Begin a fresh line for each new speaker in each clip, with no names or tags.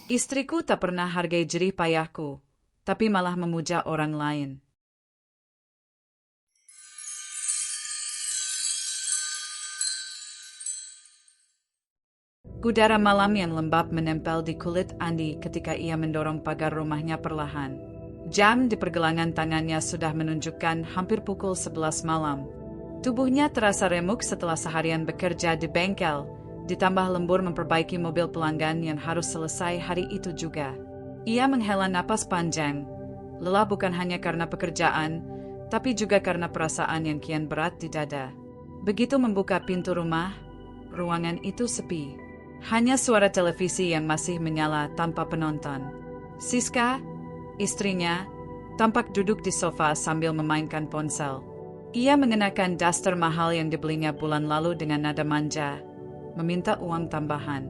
Istriku tak pernah hargai jerih payahku, tapi malah memuja orang lain. Udara malam yang lembab menempel di kulit Andi ketika ia mendorong pagar rumahnya perlahan. Jam di pergelangan tangannya sudah menunjukkan hampir pukul 11 malam. Tubuhnya terasa remuk setelah seharian bekerja di bengkel, ditambah lembur memperbaiki mobil pelanggan yang harus selesai hari itu juga. Ia menghela napas panjang. Lelah bukan hanya karena pekerjaan, tapi juga karena perasaan yang kian berat di dada. Begitu membuka pintu rumah, ruangan itu sepi. Hanya suara televisi yang masih menyala tanpa penonton. Siska, istrinya, tampak duduk di sofa sambil memainkan ponsel. Ia mengenakan daster mahal yang dibelinya bulan lalu dengan nada manja, meminta uang tambahan.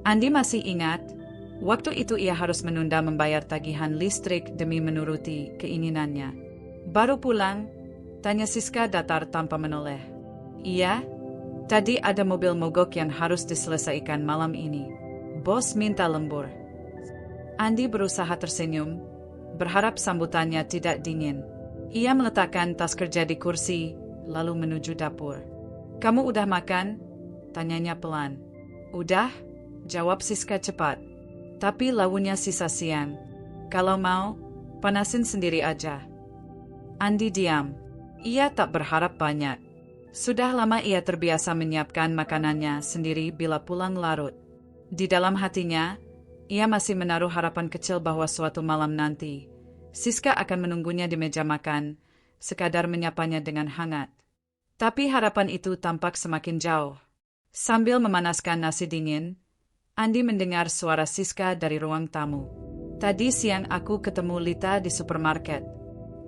Andi masih ingat, waktu itu ia harus menunda membayar tagihan listrik demi menuruti keinginannya. Baru pulang, tanya Siska datar tanpa menoleh. Iya, tadi ada mobil mogok yang harus diselesaikan malam ini. Bos minta lembur. Andi berusaha tersenyum, berharap sambutannya tidak dingin. Ia meletakkan tas kerja di kursi, lalu menuju dapur. "Kamu udah makan?" tanyanya pelan. "Udah," jawab Siska cepat. "Tapi lauknya sisa siang. Kalau mau, panasin sendiri aja." Andi diam. Ia tak berharap banyak. Sudah lama ia terbiasa menyiapkan makanannya sendiri bila pulang larut. Di dalam hatinya, ia masih menaruh harapan kecil bahwa suatu malam nanti, Siska akan menunggunya di meja makan, sekadar menyapanya dengan hangat. Tapi harapan itu tampak semakin jauh. Sambil memanaskan nasi dingin, Andi mendengar suara Siska dari ruang tamu. "Tadi siang aku ketemu Lita di supermarket.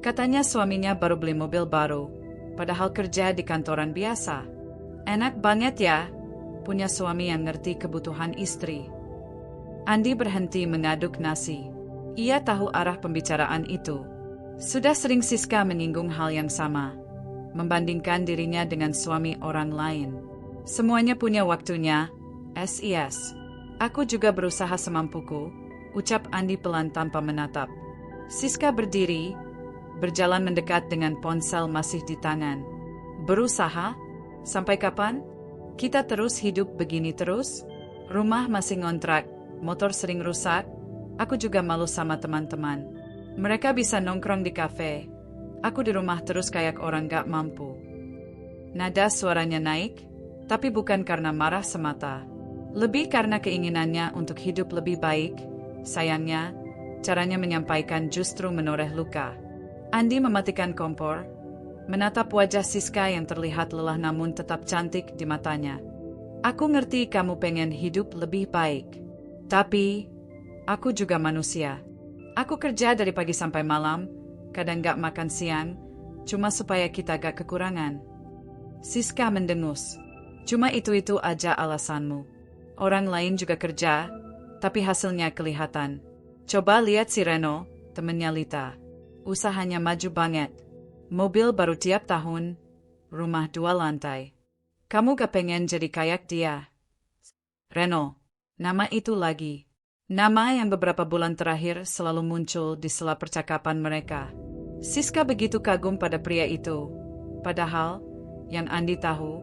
Katanya suaminya baru beli mobil baru, padahal kerja di kantoran biasa. Enak banget ya, punya suami yang ngerti kebutuhan istri." Andi berhenti mengaduk nasi. Ia tahu arah pembicaraan itu. Sudah sering Siska menyinggung hal yang sama, membandingkan dirinya dengan suami orang lain. Semuanya punya waktunya, SIS. "Aku juga berusaha semampuku," ucap Andi pelan tanpa menatap. Siska berdiri, berjalan mendekat dengan ponsel masih di tangan. "Berusaha? Sampai kapan? Kita terus hidup begini terus? Rumah masih ngontrak, motor sering rusak. Aku juga malu sama teman-teman. Mereka bisa nongkrong di kafe. Aku di rumah terus kayak orang gak mampu." Nada suaranya naik, tapi bukan karena marah semata. Lebih karena keinginannya untuk hidup lebih baik. Sayangnya, caranya menyampaikan justru menoreh luka. Andi mematikan kompor, menatap wajah Siska yang terlihat lelah namun tetap cantik di matanya. "Aku ngerti kamu pengen hidup lebih baik. Tapi, aku juga manusia. Aku kerja dari pagi sampai malam, kadang gak makan siang, cuma supaya kita gak kekurangan." Siska mendengus. "Cuma itu-itu aja alasanmu. Orang lain juga kerja, tapi hasilnya kelihatan. Coba lihat si Reno, temennya Lita. Usahanya maju banget. Mobil baru tiap tahun, rumah 2 lantai. Kamu gak pengen jadi kayak dia?" Reno, nama itu lagi. Nama yang beberapa bulan terakhir selalu muncul di sela percakapan mereka. Siska begitu kagum pada pria itu. Padahal, yang Andi tahu,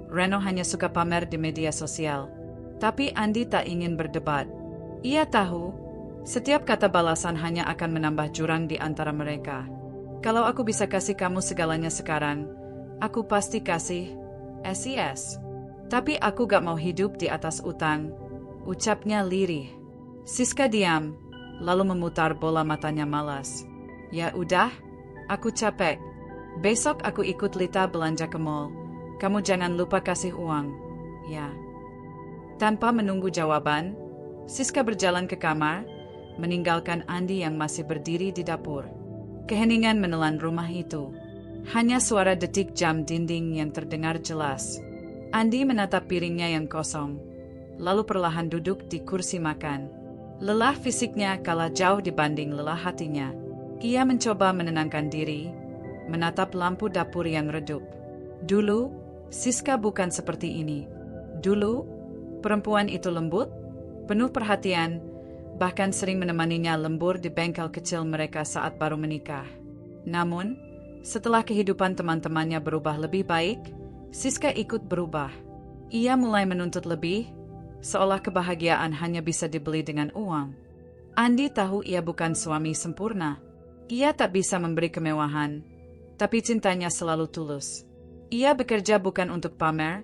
Reno hanya suka pamer di media sosial. Tapi Andi tak ingin berdebat. Ia tahu, setiap kata balasan hanya akan menambah jurang di antara mereka. "Kalau aku bisa kasih kamu segalanya sekarang, aku pasti kasih SIS. Tapi aku gak mau hidup di atas utang," ucapnya lirih. Siska diam, lalu memutar bola matanya malas. "Ya udah, aku capek. Besok aku ikut Lita belanja ke mall. Kamu jangan lupa kasih uang, ya." Tanpa menunggu jawaban, Siska berjalan ke kamar, meninggalkan Andi yang masih berdiri di dapur. Keheningan menelan rumah itu. Hanya suara detik jam dinding yang terdengar jelas. Andi menatap piringnya yang kosong, lalu perlahan duduk di kursi makan. Lelah fisiknya kalah jauh dibanding lelah hatinya. Ia mencoba menenangkan diri, menatap lampu dapur yang redup. Dulu, Siska bukan seperti ini. Dulu, perempuan itu lembut, penuh perhatian, bahkan sering menemaninya lembur di bengkel kecil mereka saat baru menikah. Namun, setelah kehidupan teman-temannya berubah lebih baik, Siska ikut berubah. Ia mulai menuntut lebih, seolah kebahagiaan hanya bisa dibeli dengan uang. Andi tahu ia bukan suami sempurna. Ia tak bisa memberi kemewahan, tapi cintanya selalu tulus. Ia bekerja bukan untuk pamer,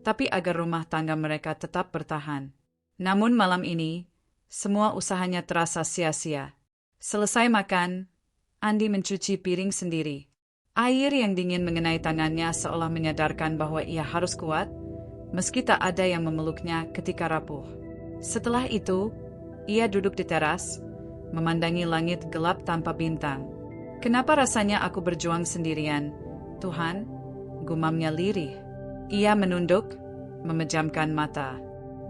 tapi agar rumah tangga mereka tetap bertahan. Namun malam ini, semua usahanya terasa sia-sia. Selesai makan, Andi mencuci piring sendiri. Air yang dingin mengenai tangannya seolah menyadarkan bahwa ia harus kuat, meski tak ada yang memeluknya ketika rapuh. Setelah itu, ia duduk di teras, memandangi langit gelap tanpa bintang. Kenapa rasanya aku berjuang sendirian, Tuhan? Gumamnya lirih. Ia menunduk, memejamkan mata.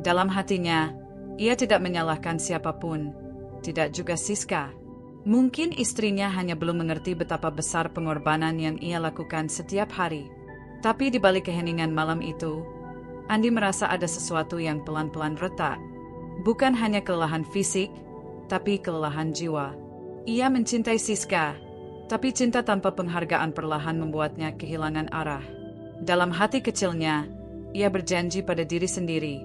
Dalam hatinya, ia tidak menyalahkan siapapun, tidak juga Siska. Mungkin istrinya hanya belum mengerti betapa besar pengorbanan yang ia lakukan setiap hari. Tapi di balik keheningan malam itu, Andi merasa ada sesuatu yang pelan-pelan retak. Bukan hanya kelelahan fisik, tapi kelelahan jiwa. Ia mencintai Siska, tapi cinta tanpa penghargaan perlahan membuatnya kehilangan arah. Dalam hati kecilnya, ia berjanji pada diri sendiri,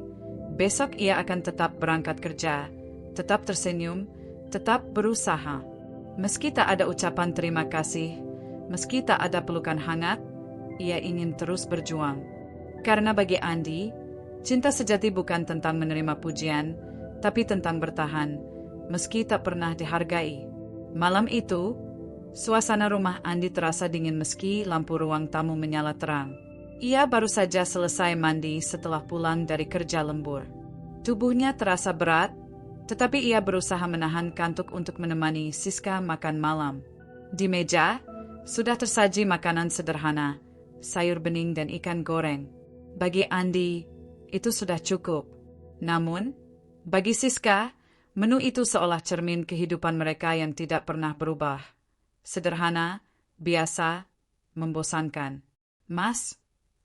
besok ia akan tetap berangkat kerja, tetap tersenyum, tetap berusaha. Meski tak ada ucapan terima kasih, meski tak ada pelukan hangat, ia ingin terus berjuang. Karena bagi Andi, cinta sejati bukan tentang menerima pujian, tapi tentang bertahan, meski tak pernah dihargai. Malam itu, suasana rumah Andi terasa dingin meski lampu ruang tamu menyala terang. Ia baru saja selesai mandi setelah pulang dari kerja lembur. Tubuhnya terasa berat, tetapi ia berusaha menahan kantuk untuk menemani Siska makan malam. Di meja, sudah tersaji makanan sederhana, sayur bening dan ikan goreng. Bagi Andi, itu sudah cukup. Namun, bagi Siska, menu itu seolah cermin kehidupan mereka yang tidak pernah berubah. Sederhana, biasa, membosankan. Mas,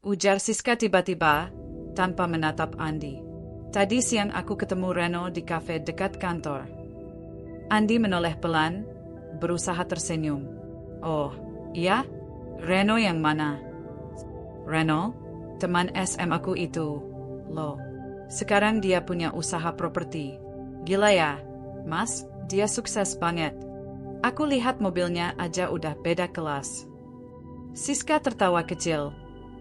ujar Siska tiba-tiba, tanpa menatap Andi. Tadi siang aku ketemu Reno di kafe dekat kantor. Andi menoleh pelan, berusaha tersenyum. Oh, iya? Reno yang mana? Reno, teman SM aku itu. Loh, sekarang dia punya usaha properti. Gila ya, Mas, dia sukses banget. Aku lihat mobilnya aja udah beda kelas. Siska tertawa kecil.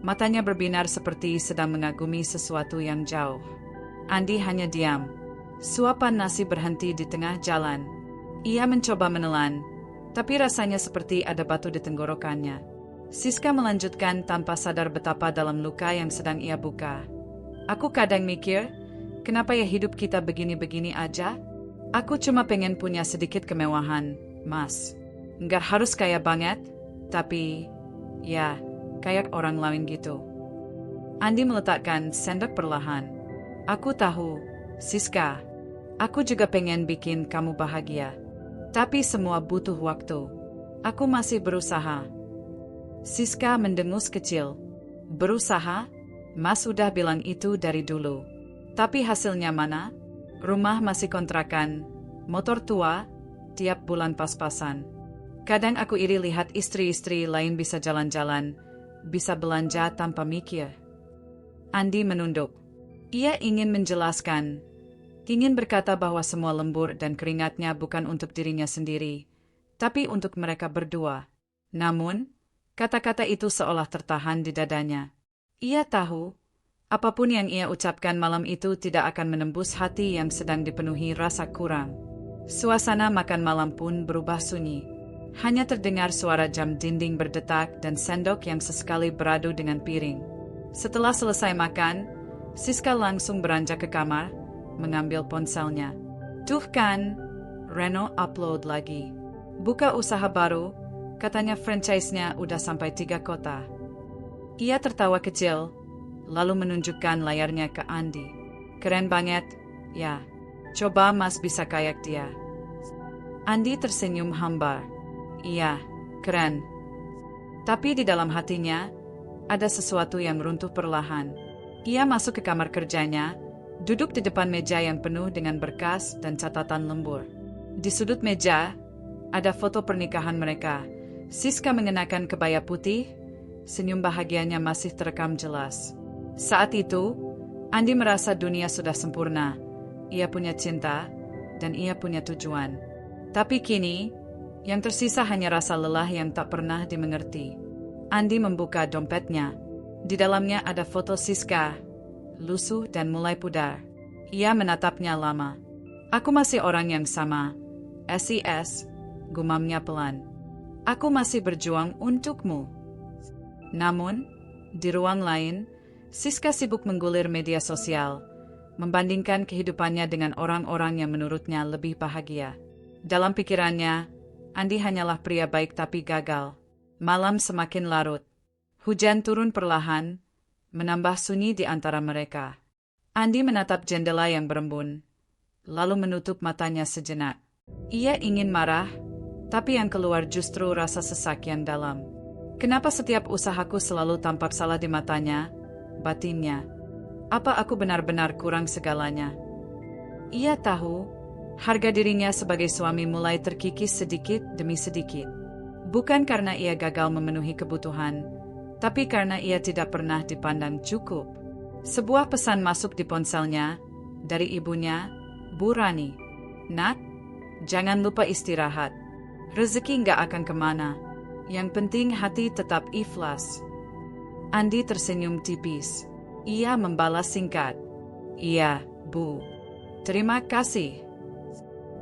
Matanya berbinar seperti sedang mengagumi sesuatu yang jauh. Andi hanya diam. Suapan nasi berhenti di tengah jalan. Ia mencoba menelan, tapi rasanya seperti ada batu di tenggorokannya. Siska melanjutkan tanpa sadar betapa dalam luka yang sedang ia buka. Aku kadang mikir, kenapa ya hidup kita begini-begini aja? Aku cuma pengen punya sedikit kemewahan, Mas. Nggak harus kaya banget, tapi, ya, kayak orang lain gitu. Andi meletakkan sendok perlahan. Aku tahu, Siska. Aku juga pengen bikin kamu bahagia. Tapi semua butuh waktu. Aku masih berusaha. Siska mendengus kecil. Berusaha? Mas udah bilang itu dari dulu. Tapi hasilnya mana? Rumah masih kontrakan. Motor tua, tiap bulan pas-pasan. Kadang aku iri lihat istri-istri lain bisa jalan-jalan, bisa belanja tanpa mikir. Andi menunduk. Ia ingin menjelaskan, ingin berkata bahwa semua lembur dan keringatnya bukan untuk dirinya sendiri, tapi untuk mereka berdua. Namun, kata-kata itu seolah tertahan di dadanya. Ia tahu, apapun yang ia ucapkan malam itu tidak akan menembus hati yang sedang dipenuhi rasa kurang. Suasana makan malam pun berubah sunyi. Hanya terdengar suara jam dinding berdetak dan sendok yang sesekali beradu dengan piring. Setelah selesai makan, Siska langsung beranjak ke kamar, mengambil ponselnya. Tuh kan, Reno upload lagi. Buka usaha baru, katanya franchise-nya udah sampai 3 kota. Ia tertawa kecil, lalu menunjukkan layarnya ke Andi. Keren banget, ya. Coba Mas bisa kayak dia. Andi tersenyum hambar. Iya, keren. Tapi di dalam hatinya, ada sesuatu yang runtuh perlahan. Ia masuk ke kamar kerjanya, Duduk di depan meja yang penuh dengan berkas dan catatan lembur. Di sudut meja, ada foto pernikahan mereka. Siska mengenakan kebaya putih, senyum bahagianya masih terekam jelas. Saat itu, Andi merasa dunia sudah sempurna. Ia punya cinta, dan ia punya tujuan. Tapi kini, yang tersisa hanya rasa lelah yang tak pernah dimengerti. Andi membuka dompetnya. Di dalamnya ada foto Siska, lusuh dan mulai pudar. Ia menatapnya lama. Aku masih orang yang sama. SIS, gumamnya pelan. Aku masih berjuang untukmu. Namun, di ruang lain, Siska sibuk menggulir media sosial, membandingkan kehidupannya dengan orang-orang yang menurutnya lebih bahagia. Dalam pikirannya, Andi hanyalah pria baik tapi gagal. Malam semakin larut. Hujan turun perlahan, menambah sunyi di antara mereka. Andi menatap jendela yang berembun, lalu menutup matanya sejenak. Ia ingin marah, tapi yang keluar justru rasa sesak yang dalam. Kenapa setiap usahaku selalu tampak salah di matanya, batinnya? Apa aku benar-benar kurang segalanya? Ia tahu, harga dirinya sebagai suami mulai terkikis sedikit demi sedikit. Bukan karena ia gagal memenuhi kebutuhan, tapi karena ia tidak pernah dipandang cukup. Sebuah pesan masuk di ponselnya, dari ibunya, Bu Rani. Nak, jangan lupa istirahat. Rezeki nggak akan kemana. Yang penting hati tetap ikhlas. Andi tersenyum tipis. Ia membalas singkat. Iya, Bu. Terima kasih.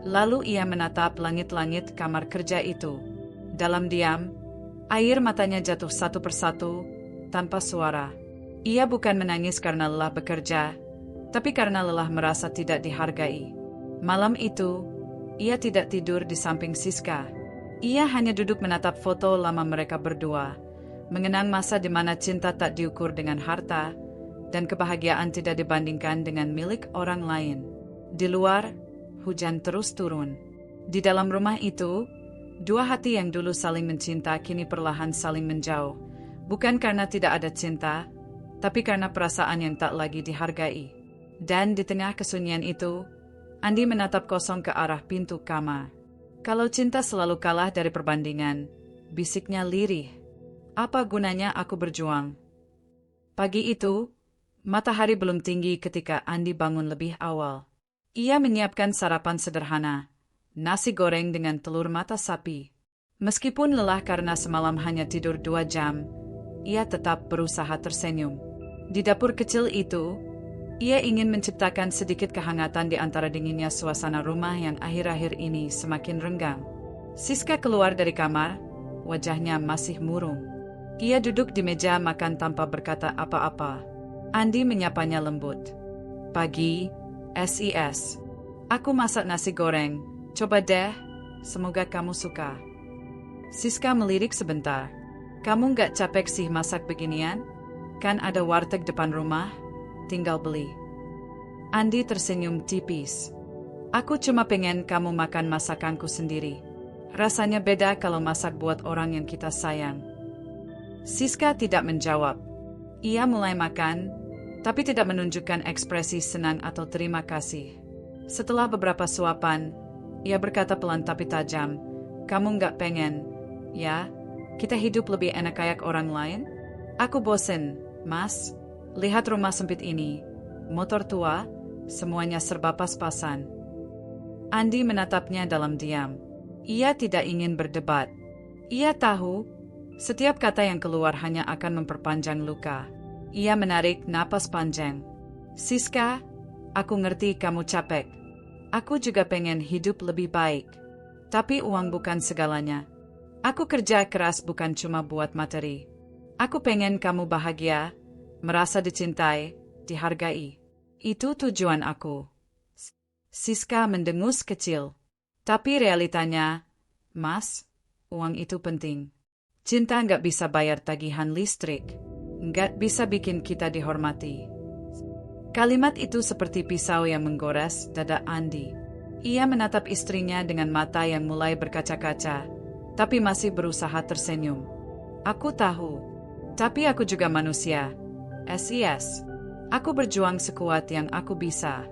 Lalu ia menatap langit-langit kamar kerja itu. Dalam diam, air matanya jatuh satu persatu, tanpa suara. Ia bukan menangis karena lelah bekerja, tapi karena lelah merasa tidak dihargai. Malam itu, ia tidak tidur di samping Siska. Ia hanya duduk menatap foto lama mereka berdua, mengenang masa di mana cinta tak diukur dengan harta, dan kebahagiaan tidak dibandingkan dengan milik orang lain. Di luar, hujan terus turun. Di dalam rumah itu, dua hati yang dulu saling mencinta kini perlahan saling menjauh. Bukan karena tidak ada cinta, tapi karena perasaan yang tak lagi dihargai. Dan di tengah kesunyian itu, Andi menatap kosong ke arah pintu kamar. Kalau cinta selalu kalah dari perbandingan, bisiknya lirih. Apa gunanya aku berjuang? Pagi itu, matahari belum tinggi ketika Andi bangun lebih awal. Ia menyiapkan sarapan sederhana, nasi goreng dengan telur mata sapi. Meskipun lelah karena semalam hanya tidur 2 jam, ia tetap berusaha tersenyum. Di dapur kecil itu, ia ingin menciptakan sedikit kehangatan di antara dinginnya suasana rumah yang akhir-akhir ini semakin renggang. Siska keluar dari kamar, wajahnya masih murung. Ia duduk di meja makan tanpa berkata apa-apa. Andi menyapanya lembut. Pagi, SIS. Aku masak nasi goreng. Coba deh, semoga kamu suka. Siska melirik sebentar. Kamu nggak capek sih masak beginian? Kan ada warteg depan rumah, tinggal beli. Andi tersenyum tipis. Aku cuma pengen kamu makan masakanku sendiri. Rasanya beda kalau masak buat orang yang kita sayang. Siska tidak menjawab. Ia mulai makan, tapi tidak menunjukkan ekspresi senang atau terima kasih. Setelah beberapa suapan, ia berkata pelan tapi tajam, kamu nggak pengen, ya, kita hidup lebih enak kayak orang lain? Aku bosen, Mas. Lihat rumah sempit ini, motor tua, semuanya serba pas-pasan. Andi menatapnya dalam diam. Ia tidak ingin berdebat. Ia tahu, setiap kata yang keluar hanya akan memperpanjang luka. Ia menarik napas panjang. Siska, aku ngerti kamu capek. Aku juga pengen hidup lebih baik. Tapi uang bukan segalanya. Aku kerja keras bukan cuma buat materi. Aku pengen kamu bahagia, merasa dicintai, dihargai. Itu tujuan aku. Siska mendengus kecil. Tapi realitanya, Mas, uang itu penting. Cinta nggak bisa bayar tagihan listrik. Nggak bisa bikin kita dihormati. Kalimat itu seperti pisau yang menggores dada Andi. Ia menatap istrinya dengan mata yang mulai berkaca-kaca, tapi masih berusaha tersenyum. Aku tahu, tapi aku juga manusia. SIS. Aku berjuang sekuat yang aku bisa.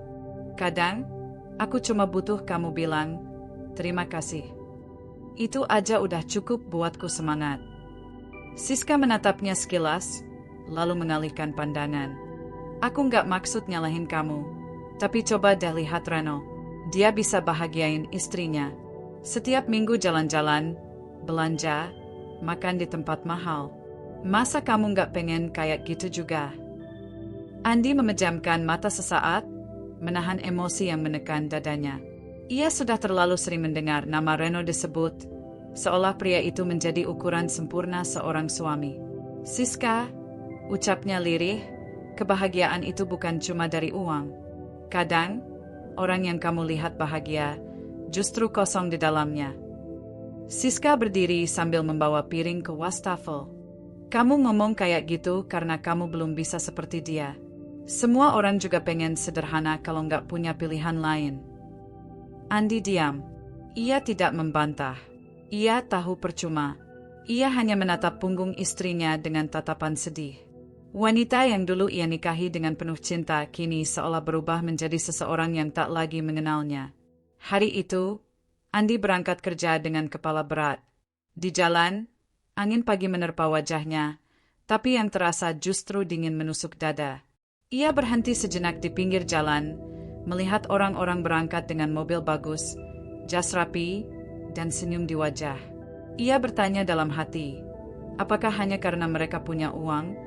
Kadang, aku cuma butuh kamu bilang, terima kasih. Itu aja udah cukup buatku semangat. Siska menatapnya sekilas, lalu mengalihkan pandangan. Aku nggak maksud nyalahin kamu, tapi coba deh lihat Reno. Dia bisa bahagiain istrinya. Setiap minggu jalan-jalan, belanja, makan di tempat mahal. Masa kamu nggak pengen kayak gitu juga? Andi memejamkan mata sesaat, menahan emosi yang menekan dadanya. Ia sudah terlalu sering mendengar nama Reno disebut, seolah pria itu menjadi ukuran sempurna seorang suami. Siska, ucapnya lirih, kebahagiaan itu bukan cuma dari uang. Kadang, orang yang kamu lihat bahagia, justru kosong di dalamnya. Siska berdiri sambil membawa piring ke wastafel. Kamu ngomong kayak gitu karena kamu belum bisa seperti dia. Semua orang juga pengen sederhana kalau nggak punya pilihan lain. Andi diam. Ia tidak membantah. Ia tahu percuma. Ia hanya menatap punggung istrinya dengan tatapan sedih. Wanita yang dulu ia nikahi dengan penuh cinta kini seolah berubah menjadi seseorang yang tak lagi mengenalnya. Hari itu, Andi berangkat kerja dengan kepala berat. Di jalan, angin pagi menerpa wajahnya, tapi yang terasa justru dingin menusuk dada. Ia berhenti sejenak di pinggir jalan, melihat orang-orang berangkat dengan mobil bagus, jas rapi, dan senyum di wajah. Ia bertanya dalam hati, apakah hanya karena mereka punya uang,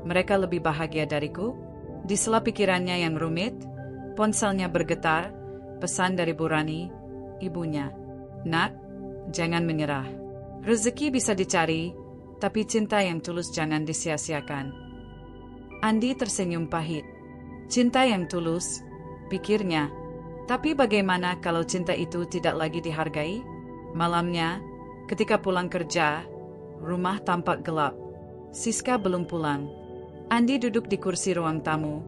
mereka lebih bahagia dariku? Di sela pikirannya yang rumit, ponselnya bergetar, pesan dari Bu Rani, ibunya. Nak, jangan menyerah. Rezeki bisa dicari, tapi cinta yang tulus jangan disia-siakan. Andi tersenyum pahit. Cinta yang tulus, pikirnya. Tapi bagaimana kalau cinta itu tidak lagi dihargai? Malamnya, ketika pulang kerja, rumah tampak gelap. Siska belum pulang. Andi duduk di kursi ruang tamu,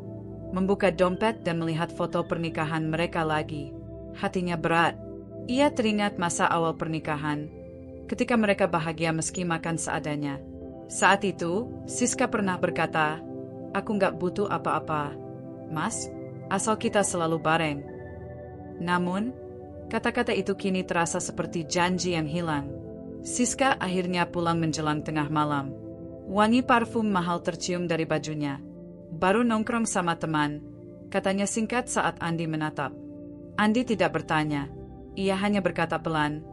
membuka dompet dan melihat foto pernikahan mereka lagi. Hatinya berat. Ia teringat masa awal pernikahan, ketika mereka bahagia meski makan seadanya. Saat itu, Siska pernah berkata, aku nggak butuh apa-apa, Mas, asal kita selalu bareng. Namun, kata-kata itu kini terasa seperti janji yang hilang. Siska akhirnya pulang menjelang tengah malam. Wangi parfum mahal tercium dari bajunya. Baru nongkrong sama teman, katanya singkat saat Andi menatap. Andi tidak bertanya. Ia hanya berkata pelan,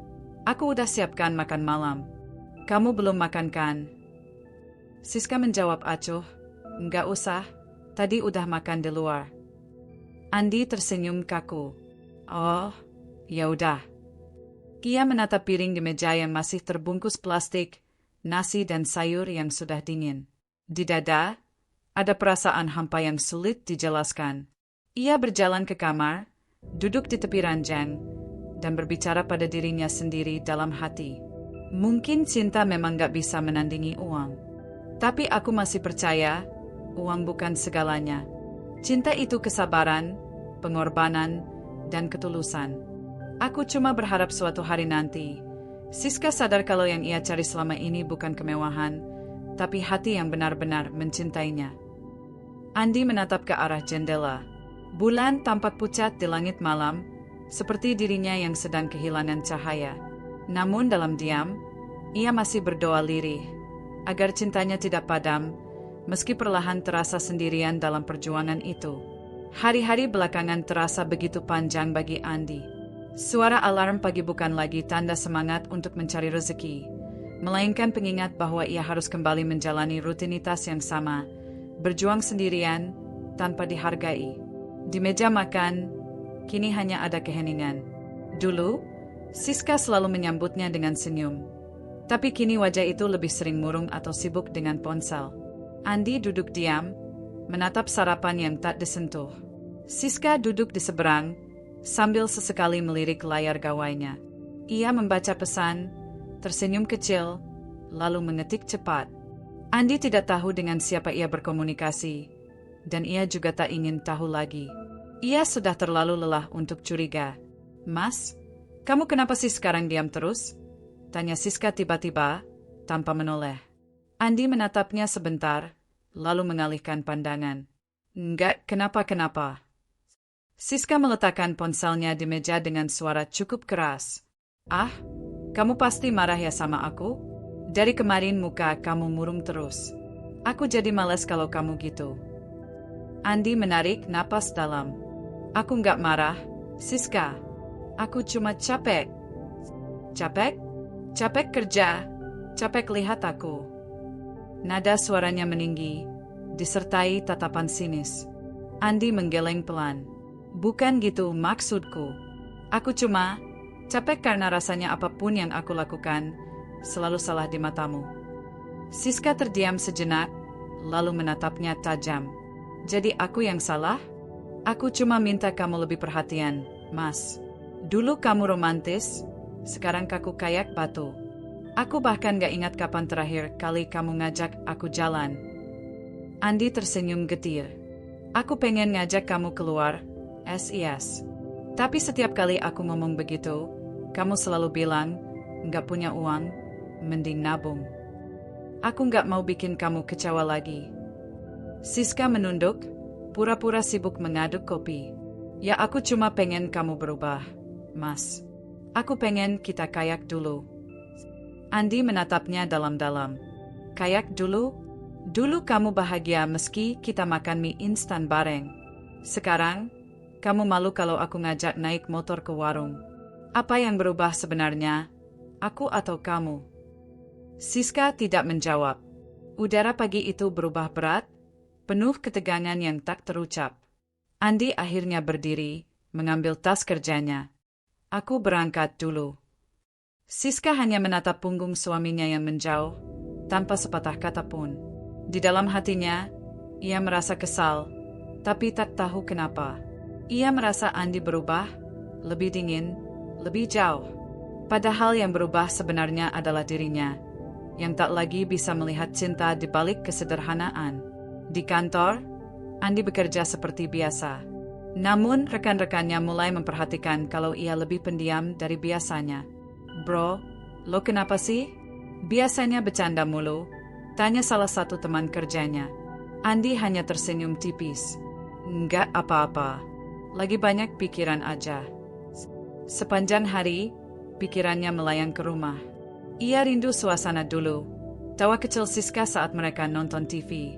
aku udah siapkan makan malam. Kamu belum makan kan? Siska menjawab acuh, enggak usah, tadi udah makan di luar. Andi tersenyum kaku. Oh, ya udah. Ia menatap piring di meja yang masih terbungkus plastik, nasi dan sayur yang sudah dingin. Di dada, ada perasaan hampa yang sulit dijelaskan. Ia berjalan ke kamar, duduk di tepi ranjang, dan berbicara pada dirinya sendiri dalam hati. Mungkin cinta memang gak bisa menandingi uang. Tapi aku masih percaya, uang bukan segalanya. Cinta itu kesabaran, pengorbanan, dan ketulusan. Aku cuma berharap suatu hari nanti, Siska sadar kalau yang ia cari selama ini bukan kemewahan, tapi hati yang benar-benar mencintainya. Andi menatap ke arah jendela. Bulan tampak pucat di langit malam, seperti dirinya yang sedang kehilangan cahaya. Namun dalam diam, ia masih berdoa lirih, agar cintanya tidak padam, meski perlahan terasa sendirian dalam perjuangan itu. Hari-hari belakangan terasa begitu panjang bagi Andi. Suara alarm pagi bukan lagi tanda semangat untuk mencari rezeki, melainkan pengingat bahwa ia harus kembali menjalani rutinitas yang sama, berjuang sendirian, tanpa dihargai. Di meja makan, kini hanya ada keheningan. Dulu, Siska selalu menyambutnya dengan senyum. Tapi kini wajah itu lebih sering murung atau sibuk dengan ponsel. Andi duduk diam, menatap sarapan yang tak disentuh. Siska duduk di seberang, sambil sesekali melirik layar gawainya. Ia membaca pesan, tersenyum kecil, lalu mengetik cepat. Andi tidak tahu dengan siapa ia berkomunikasi, dan ia juga tak ingin tahu lagi. Ia sudah terlalu lelah untuk curiga. Mas, kamu kenapa sih sekarang diam terus? Tanya Siska tiba-tiba, tanpa menoleh. Andi menatapnya sebentar, lalu mengalihkan pandangan. Enggak, kenapa-kenapa. Siska meletakkan ponselnya di meja dengan suara cukup keras. Ah, kamu pasti marah ya sama aku? Dari kemarin muka kamu murung terus. Aku jadi malas kalau kamu gitu. Andi menarik napas dalam. Aku nggak marah, Siska. Aku cuma capek. Capek? Capek kerja. Capek lihat aku. Nada suaranya meninggi, disertai tatapan sinis. Andi menggeleng pelan. Bukan gitu maksudku. Aku cuma capek karena rasanya apapun yang aku lakukan selalu salah di matamu. Siska terdiam sejenak, lalu menatapnya tajam. Jadi aku yang salah? Aku cuma minta kamu lebih perhatian, Mas. Dulu kamu romantis, sekarang kaku kayak batu. Aku bahkan gak ingat kapan terakhir kali kamu ngajak aku jalan. Andi tersenyum getir. Aku pengen ngajak kamu keluar, SIS. Tapi setiap kali aku ngomong begitu, kamu selalu bilang, nggak punya uang, mending nabung. Aku nggak mau bikin kamu kecewa lagi. Siska menunduk, pura-pura sibuk mengaduk kopi. Ya aku cuma pengen kamu berubah, Mas. Aku pengen kita kayak dulu. Andi menatapnya dalam-dalam. Kayak dulu? Dulu kamu bahagia meski kita makan mie instan bareng. Sekarang, kamu malu kalau aku ngajak naik motor ke warung. Apa yang berubah sebenarnya? Aku atau kamu? Siska tidak menjawab. Udara pagi itu berubah berat, penuh ketegangan yang tak terucap. Andi akhirnya berdiri, mengambil tas kerjanya. Aku berangkat dulu. Siska hanya menatap punggung suaminya yang menjauh, tanpa sepatah kata pun. Di dalam hatinya, ia merasa kesal, tapi tak tahu kenapa. Ia merasa Andi berubah, lebih dingin, lebih jauh. Padahal yang berubah sebenarnya adalah dirinya, yang tak lagi bisa melihat cinta di balik kesederhanaan. Di kantor, Andi bekerja seperti biasa. Namun rekan-rekannya mulai memperhatikan kalau ia lebih pendiam dari biasanya. Bro, lo kenapa sih? Biasanya bercanda mulu, tanya salah satu teman kerjanya. Andi hanya tersenyum tipis. Enggak apa-apa, lagi banyak pikiran aja. Sepanjang hari, pikirannya melayang ke rumah. Ia rindu suasana dulu, tawa kecil Siska saat mereka nonton TV,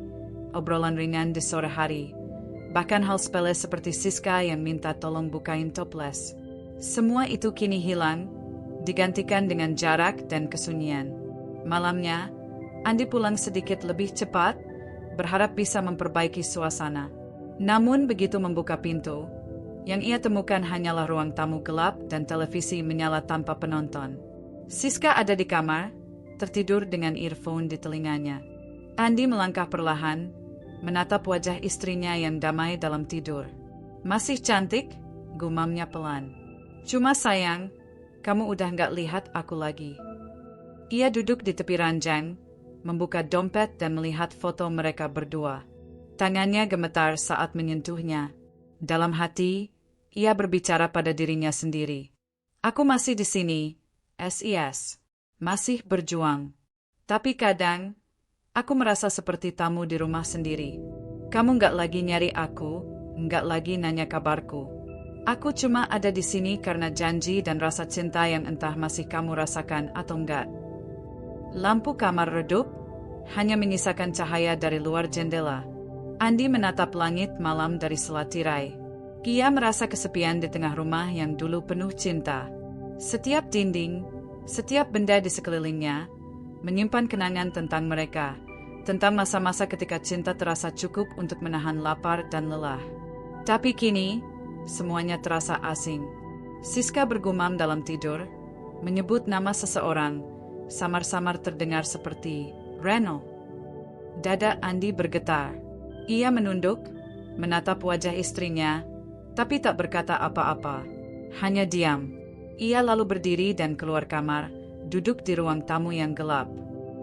obrolan ringan di sore hari, bahkan hal sepele seperti Siska yang minta tolong bukain toples. Semua itu kini hilang, digantikan dengan jarak dan kesunyian. Malamnya, Andi pulang sedikit lebih cepat, berharap bisa memperbaiki suasana. Namun begitu membuka pintu, yang ia temukan hanyalah ruang tamu gelap dan televisi menyala tanpa penonton. Siska ada di kamar, tertidur dengan earphone di telinganya. Andi melangkah perlahan, menatap wajah istrinya yang damai dalam tidur. Masih cantik, gumamnya pelan. Cuma sayang, kamu udah gak lihat aku lagi. Ia duduk di tepi ranjang, membuka dompet dan melihat foto mereka berdua. Tangannya gemetar saat menyentuhnya. Dalam hati, ia berbicara pada dirinya sendiri. Aku masih di sini, SIS. Masih berjuang. Tapi kadang, aku merasa seperti tamu di rumah sendiri. Kamu gak lagi nyari aku, gak lagi nanya kabarku. Aku cuma ada di sini karena janji dan rasa cinta yang entah masih kamu rasakan atau enggak. Lampu kamar redup, hanya menyisakan cahaya dari luar jendela. Andi menatap langit malam dari sela tirai. Ia merasa kesepian di tengah rumah yang dulu penuh cinta. Setiap dinding, setiap benda di sekelilingnya, menyimpan kenangan tentang mereka, tentang masa-masa ketika cinta terasa cukup untuk menahan lapar dan lelah. Tapi kini, semuanya terasa asing. Siska bergumam dalam tidur, menyebut nama seseorang, samar-samar terdengar seperti Reno. Dada Andi bergetar. Ia menunduk, menatap wajah istrinya, tapi tak berkata apa-apa. Hanya diam. Ia lalu berdiri dan keluar kamar, duduk di ruang tamu yang gelap.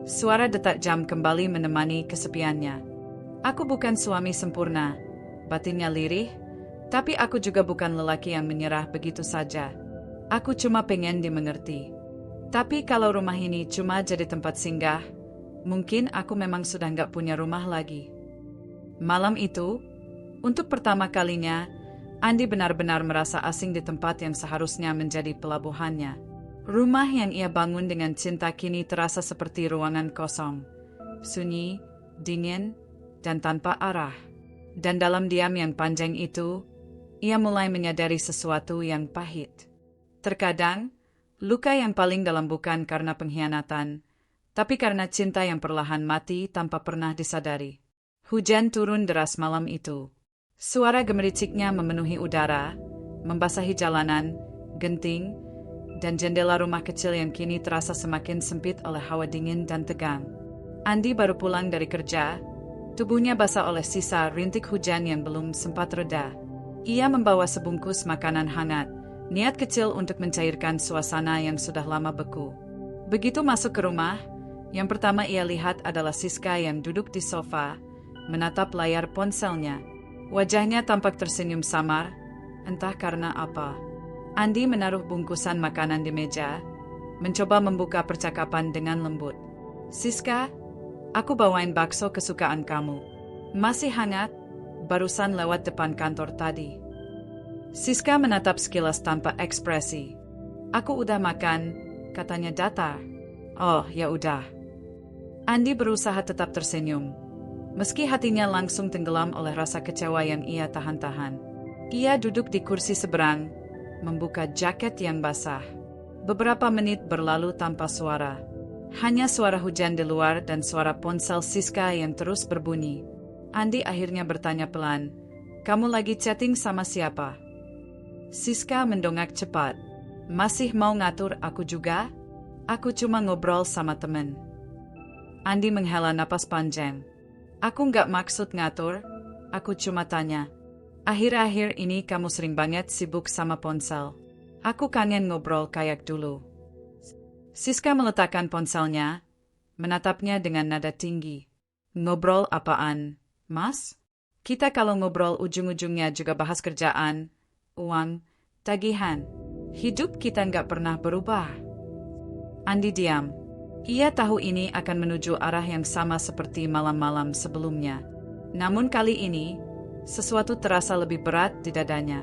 Suara detak jam kembali menemani kesepiannya. Aku bukan suami sempurna, batinnya lirih, tapi aku juga bukan lelaki yang menyerah begitu saja. Aku cuma pengen dimengerti. Tapi kalau rumah ini cuma jadi tempat singgah, mungkin aku memang sudah nggak punya rumah lagi. Malam itu, Untuk pertama kalinya, Andi benar-benar merasa asing di tempat yang seharusnya menjadi pelabuhannya. Rumah yang ia bangun dengan cinta kini terasa seperti ruangan kosong, sunyi, dingin, dan tanpa arah. Dan dalam diam yang panjang itu, ia mulai menyadari sesuatu yang pahit. Terkadang, luka yang paling dalam bukan karena pengkhianatan, tapi karena cinta yang perlahan mati tanpa pernah disadari. Hujan turun deras malam itu. Suara gemericiknya memenuhi udara, membasahi jalanan, genting, dan jendela rumah kecil yang kini terasa semakin sempit oleh hawa dingin dan tegang. Andi baru pulang dari kerja, tubuhnya basah oleh sisa rintik hujan yang belum sempat reda. Ia membawa sebungkus makanan hangat, niat kecil untuk mencairkan suasana yang sudah lama beku. Begitu masuk ke rumah, yang pertama ia lihat adalah Siska yang duduk di sofa, menatap layar ponselnya. Wajahnya tampak tersenyum samar, entah karena apa. Andi menaruh bungkusan makanan di meja, mencoba membuka percakapan dengan lembut. Siska, aku bawain bakso kesukaan kamu. Masih hangat, barusan lewat depan kantor tadi. Siska menatap sekilas tanpa ekspresi. Aku udah makan, katanya datar. Oh, ya udah. Andi berusaha tetap tersenyum. Meski hatinya langsung tenggelam oleh rasa kecewa yang ia tahan-tahan. Ia duduk di kursi seberang, membuka jaket yang basah. Beberapa menit berlalu tanpa suara. Hanya suara hujan di luar dan suara ponsel Siska yang terus berbunyi. Andi akhirnya bertanya pelan, "Kamu lagi chatting sama siapa?" Siska mendongak cepat. "Masih mau ngatur aku juga? Aku cuma ngobrol sama temen." Andi menghela napas panjang. "Aku nggak maksud ngatur, aku cuma tanya. Akhir-akhir ini kamu sering banget sibuk sama ponsel. Aku kangen ngobrol kayak dulu." Siska meletakkan ponselnya, menatapnya dengan nada tinggi. "Ngobrol apaan, Mas? Kita kalau ngobrol ujung-ujungnya juga bahas kerjaan, uang, tagihan. Hidup kita nggak pernah berubah." Andi diam. Ia tahu ini akan menuju arah yang sama seperti malam-malam sebelumnya. Namun kali ini, sesuatu terasa lebih berat di dadanya.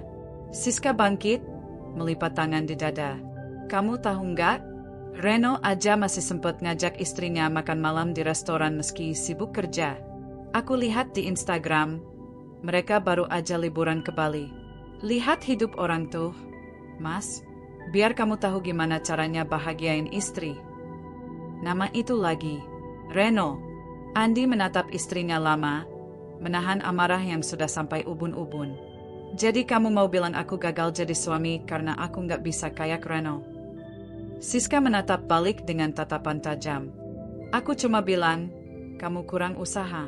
Siska bangkit, melipat tangan di dada. "Kamu tahu nggak? Reno aja masih sempat ngajak istrinya makan malam di restoran meski sibuk kerja. Aku lihat di Instagram, mereka baru aja liburan ke Bali. Lihat hidup orang tuh, Mas. Biar kamu tahu gimana caranya bahagiain istri." Nama itu lagi, Reno. Andi menatap istrinya lama, menahan amarah yang sudah sampai ubun-ubun. "Jadi kamu mau bilang aku gagal jadi suami karena aku nggak bisa kayak Reno?" Siska menatap balik dengan tatapan tajam. "Aku cuma bilang, kamu kurang usaha."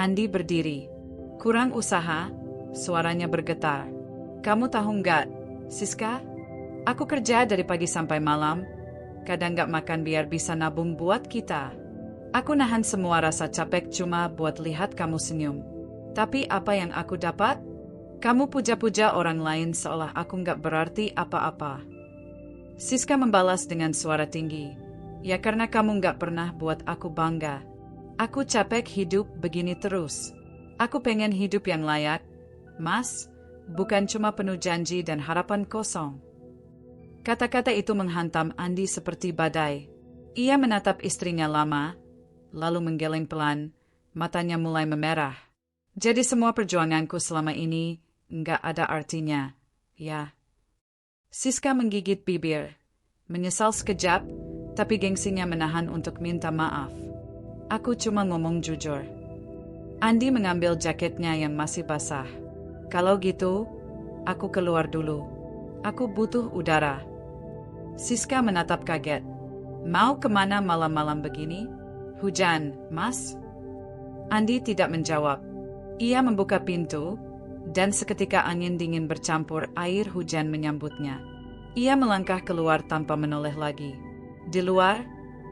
Andi berdiri. "Kurang usaha?" Suaranya bergetar. "Kamu tahu nggak, Siska? Aku kerja dari pagi sampai malam, kadang nggak makan biar bisa nabung buat kita. Aku nahan semua rasa capek cuma buat lihat kamu senyum. Tapi apa yang aku dapat? Kamu puja-puja orang lain seolah aku nggak berarti apa-apa." Siska membalas dengan suara tinggi. "Ya karena kamu nggak pernah buat aku bangga. Aku capek hidup begini terus. Aku pengen hidup yang layak, Mas, bukan cuma penuh janji dan harapan kosong." Kata-kata itu menghantam Andi seperti badai. Ia menatap istrinya lama, lalu menggeleng pelan, matanya mulai memerah. "Jadi semua perjuanganku selama ini nggak ada artinya, ya?" Siska menggigit bibir, menyesal sekejap, tapi gengsinya menahan untuk minta maaf. "Aku cuma ngomong jujur." Andi mengambil jaketnya yang masih basah. "Kalau gitu, aku keluar dulu. Aku butuh udara." Siska menatap kaget. "Mau kemana malam-malam begini? Hujan, Mas?" Andi tidak menjawab. Ia membuka pintu, dan seketika angin dingin bercampur air hujan menyambutnya. Ia melangkah keluar tanpa menoleh lagi. Di luar,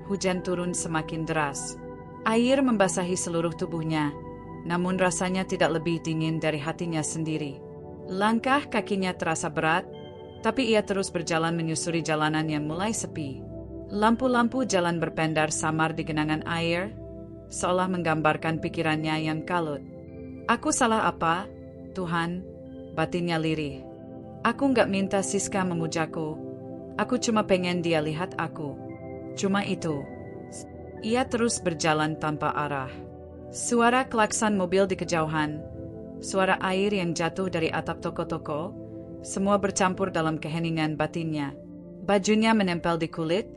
hujan turun semakin deras. Air membasahi seluruh tubuhnya, namun rasanya tidak lebih dingin dari hatinya sendiri. Langkah kakinya terasa berat, tapi ia terus berjalan menyusuri jalanan yang mulai sepi. Lampu-lampu jalan berpendar samar di genangan air, seolah menggambarkan pikirannya yang kalut. Aku salah apa, Tuhan? Batinnya lirih. Aku nggak minta Siska memujaku. Aku cuma pengen dia lihat aku. Cuma itu. Ia terus berjalan tanpa arah. Suara klakson mobil di kejauhan, suara air yang jatuh dari atap toko-toko, semua bercampur dalam keheningan batinnya. Bajunya menempel di kulit,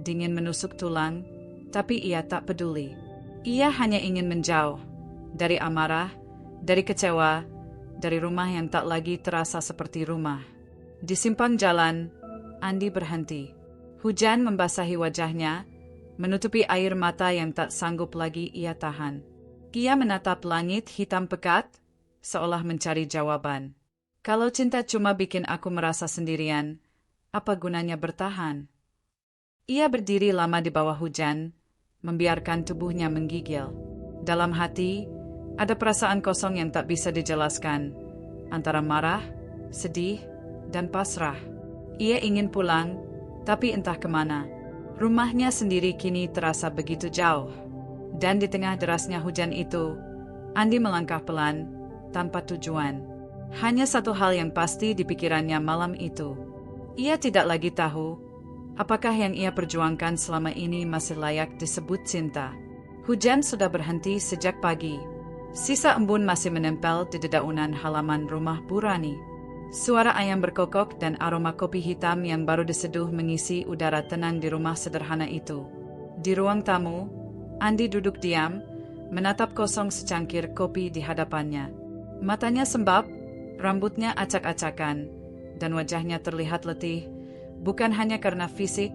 dingin menusuk tulang, tapi ia tak peduli. Ia hanya ingin menjauh dari amarah, dari kecewa, dari rumah yang tak lagi terasa seperti rumah. Di simpang jalan, Andi berhenti. Hujan membasahi wajahnya, menutupi air mata yang tak sanggup lagi ia tahan. Ia menatap langit hitam pekat, seolah mencari jawaban. Kalau cinta cuma bikin aku merasa sendirian, apa gunanya bertahan? Ia berdiri lama di bawah hujan, membiarkan tubuhnya menggigil. Dalam hati, ada perasaan kosong yang tak bisa dijelaskan, antara marah, sedih, dan pasrah. Ia ingin pulang, tapi entah kemana. Rumahnya sendiri kini terasa begitu jauh. Dan di tengah derasnya hujan itu, Andi melangkah pelan, tanpa tujuan. Hanya satu hal yang pasti di pikirannya malam itu. Ia tidak lagi tahu, apakah yang ia perjuangkan selama ini masih layak disebut cinta. Hujan sudah berhenti sejak pagi. Sisa embun masih menempel di dedaunan halaman rumah Bu Rani. Suara ayam berkokok dan aroma kopi hitam yang baru diseduh mengisi udara tenang di rumah sederhana itu. Di ruang tamu, Andi duduk diam, menatap kosong secangkir kopi di hadapannya. Matanya sembab, rambutnya acak-acakan, dan wajahnya terlihat letih, bukan hanya karena fisik,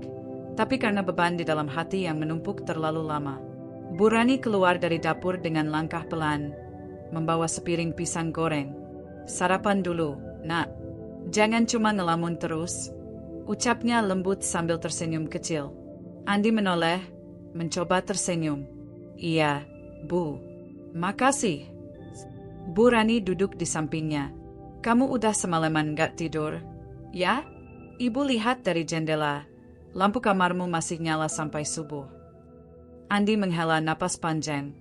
tapi karena beban di dalam hati yang menumpuk terlalu lama. Bu Rani keluar dari dapur dengan langkah pelan, membawa sepiring pisang goreng. Sarapan dulu, Nak. Jangan cuma ngelamun terus, ucapnya lembut sambil tersenyum kecil. Andi menoleh, mencoba tersenyum. Iya, Bu. Makasih. Bu Rani duduk di sampingnya. Kamu udah semalaman gak tidur? Ya? Ibu lihat dari jendela, lampu kamarmu masih nyala sampai subuh. Andi menghela napas panjang.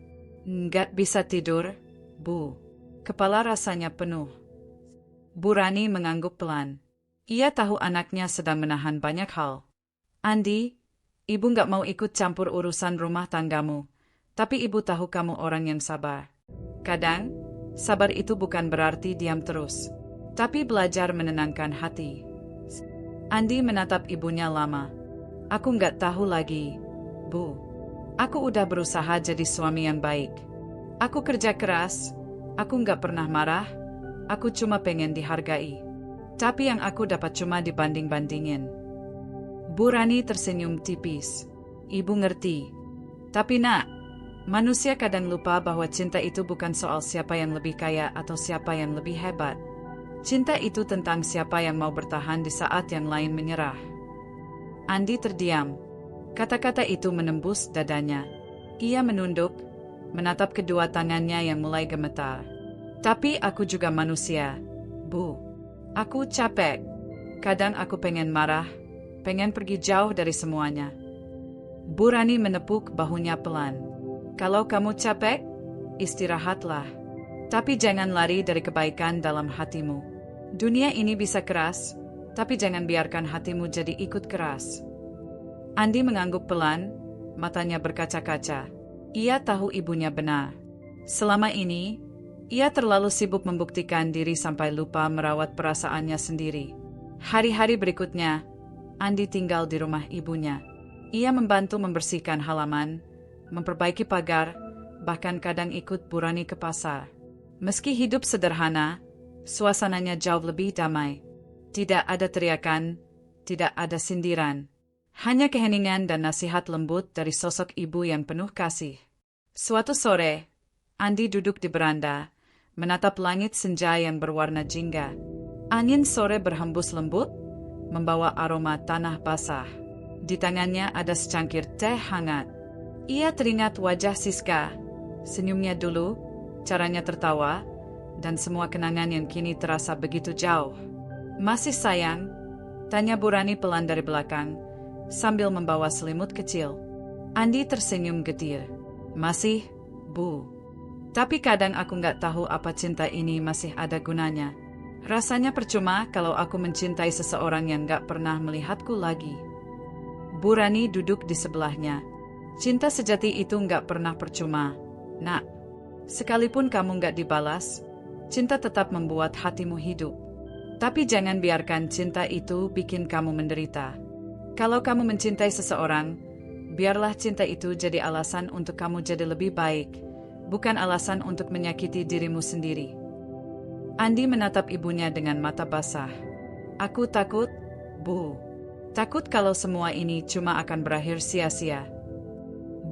Nggak bisa tidur, Bu. Kepala rasanya penuh. Bu Rani mengangguk pelan. Ia tahu anaknya sedang menahan banyak hal. Andi, ibu nggak mau ikut campur urusan rumah tanggamu, tapi ibu tahu kamu orang yang sabar. Kadang, sabar itu bukan berarti diam terus, tapi belajar menenangkan hati. Andi menatap ibunya lama. Aku nggak tahu lagi, Bu. Aku udah berusaha jadi suami yang baik. Aku kerja keras, aku nggak pernah marah, aku cuma pengen dihargai. Tapi yang aku dapat cuma dibanding-bandingin. Bu Rani tersenyum tipis. Ibu ngerti. Tapi Nak, manusia kadang lupa bahwa cinta itu bukan soal siapa yang lebih kaya atau siapa yang lebih hebat. Cinta itu tentang siapa yang mau bertahan di saat yang lain menyerah. Andi terdiam. Kata-kata itu menembus dadanya. Ia menunduk, menatap kedua tangannya yang mulai gemetar. Tapi aku juga manusia, Bu. Aku capek. Kadang aku pengen marah, pengen pergi jauh dari semuanya. Bu Rani menepuk bahunya pelan. Kalau kamu capek, istirahatlah. Tapi jangan lari dari kebaikan dalam hatimu. Dunia ini bisa keras, tapi jangan biarkan hatimu jadi ikut keras. Andi mengangguk pelan, matanya berkaca-kaca. Ia tahu ibunya benar. Selama ini, ia terlalu sibuk membuktikan diri sampai lupa merawat perasaannya sendiri. Hari-hari berikutnya, Andi tinggal di rumah ibunya. Ia membantu membersihkan halaman, memperbaiki pagar, bahkan kadang ikut Bu Rani ke pasar. Meski hidup sederhana, suasananya jauh lebih damai. Tidak ada teriakan, tidak ada sindiran. Hanya keheningan dan nasihat lembut dari sosok ibu yang penuh kasih. Suatu sore, Andi duduk di beranda, menatap langit senja yang berwarna jingga. Angin sore berhembus lembut, membawa aroma tanah basah. Di tangannya ada secangkir teh hangat. Ia teringat wajah Siska, senyumnya dulu, caranya tertawa, dan semua kenangan yang kini terasa begitu jauh. Masih sayang? Tanya Bu Rani pelan dari belakang, sambil membawa selimut kecil. Andi tersenyum getir. Masih, Bu. Tapi kadang aku nggak tahu apa cinta ini masih ada gunanya. Rasanya percuma kalau aku mencintai seseorang yang nggak pernah melihatku lagi. Bu Rani duduk di sebelahnya. Cinta sejati itu nggak pernah percuma, nak. Sekalipun kamu nggak dibalas, cinta tetap membuat hatimu hidup. Tapi jangan biarkan cinta itu bikin kamu menderita. Kalau kamu mencintai seseorang, biarlah cinta itu jadi alasan untuk kamu jadi lebih baik, bukan alasan untuk menyakiti dirimu sendiri. Andi menatap ibunya dengan mata basah. Aku takut, Bu. Takut kalau semua ini cuma akan berakhir sia-sia.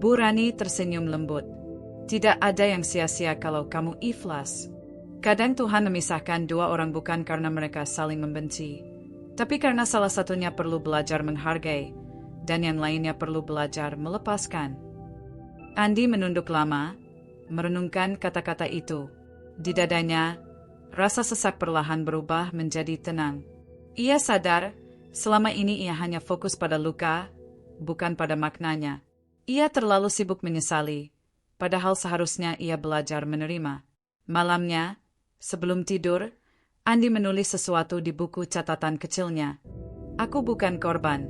Bu Rani tersenyum lembut. Tidak ada yang sia-sia kalau kamu ikhlas. Kadang Tuhan memisahkan dua orang bukan karena mereka saling membenci, tapi karena salah satunya perlu belajar menghargai, dan yang lainnya perlu belajar melepaskan. Andi menunduk lama, merenungkan kata-kata itu. Di dadanya, rasa sesak perlahan berubah menjadi tenang. Ia sadar, selama ini ia hanya fokus pada luka, bukan pada maknanya. Ia terlalu sibuk menyesali, padahal seharusnya ia belajar menerima. Malamnya, sebelum tidur, Andi menulis sesuatu di buku catatan kecilnya. Aku bukan korban.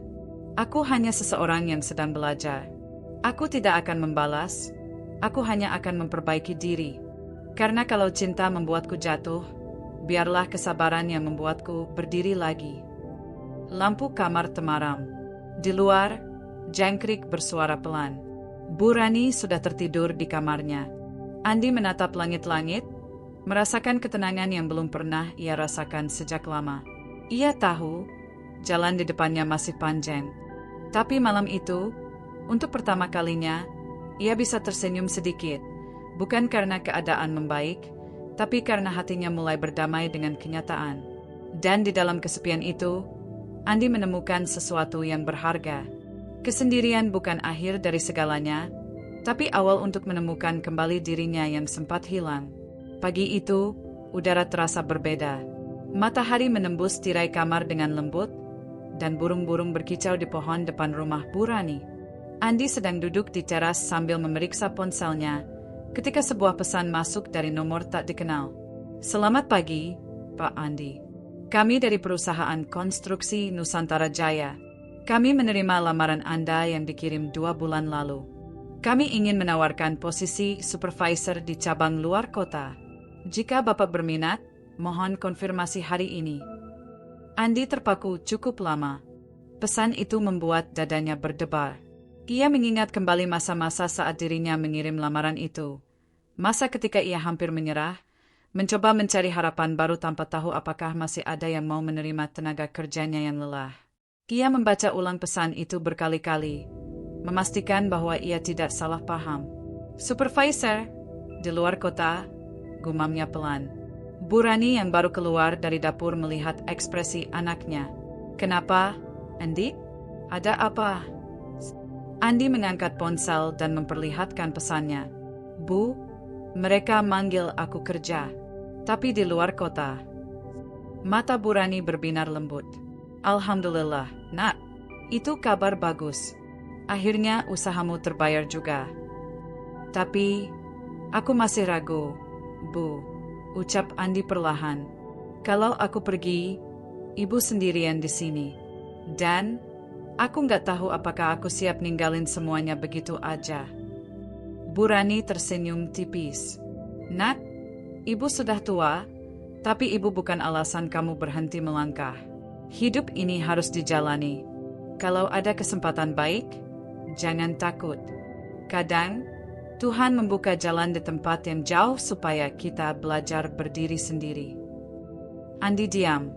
Aku hanya seseorang yang sedang belajar. Aku tidak akan membalas. Aku hanya akan memperbaiki diri. Karena kalau cinta membuatku jatuh, biarlah kesabaran yang membuatku berdiri lagi. Lampu kamar temaram. Di luar, jangkrik bersuara pelan. Bu Rani sudah tertidur di kamarnya. Andi menatap langit-langit, merasakan ketenangan yang belum pernah ia rasakan sejak lama. Ia tahu, jalan di depannya masih panjang. Tapi malam itu, untuk pertama kalinya, ia bisa tersenyum sedikit. Bukan karena keadaan membaik, tapi karena hatinya mulai berdamai dengan kenyataan. Dan di dalam kesepian itu, Andi menemukan sesuatu yang berharga. Kesendirian bukan akhir dari segalanya, tapi awal untuk menemukan kembali dirinya yang sempat hilang. Pagi itu, udara terasa berbeda. Matahari menembus tirai kamar dengan lembut, dan burung-burung berkicau di pohon depan rumah Bu Rani. Andi sedang duduk di teras sambil memeriksa ponselnya, ketika sebuah pesan masuk dari nomor tak dikenal. Selamat pagi, Pak Andi. Kami dari perusahaan konstruksi Nusantara Jaya. Kami menerima lamaran Anda yang dikirim 2 bulan lalu. Kami ingin menawarkan posisi supervisor di cabang luar kota. Jika Bapak berminat, mohon konfirmasi hari ini. Andi terpaku cukup lama. Pesan itu membuat dadanya berdebar. Ia mengingat kembali masa-masa saat dirinya mengirim lamaran itu. Masa ketika ia hampir menyerah, mencoba mencari harapan baru tanpa tahu apakah masih ada yang mau menerima tenaga kerjanya yang lelah. Ia membaca ulang pesan itu berkali-kali, memastikan bahwa ia tidak salah paham. Supervisor, di luar kota, gumamnya pelan. Bu Rani yang baru keluar dari dapur melihat ekspresi anaknya. Kenapa, Andi? Ada apa? Andi mengangkat ponsel dan memperlihatkan pesannya. Bu, mereka manggil aku kerja, tapi di luar kota. Mata Bu Rani berbinar lembut. Alhamdulillah, nak. Itu kabar bagus. Akhirnya usahamu terbayar juga. Tapi, aku masih ragu, Bu, ucap Andi perlahan. Kalau aku pergi, ibu sendirian di sini. Dan, aku nggak tahu apakah aku siap ninggalin semuanya begitu aja. Bu Rani tersenyum tipis. Nak, ibu sudah tua, tapi ibu bukan alasan kamu berhenti melangkah. Hidup ini harus dijalani. Kalau ada kesempatan baik, jangan takut. Kadang, Tuhan membuka jalan di tempat yang jauh supaya kita belajar berdiri sendiri. Andi diam.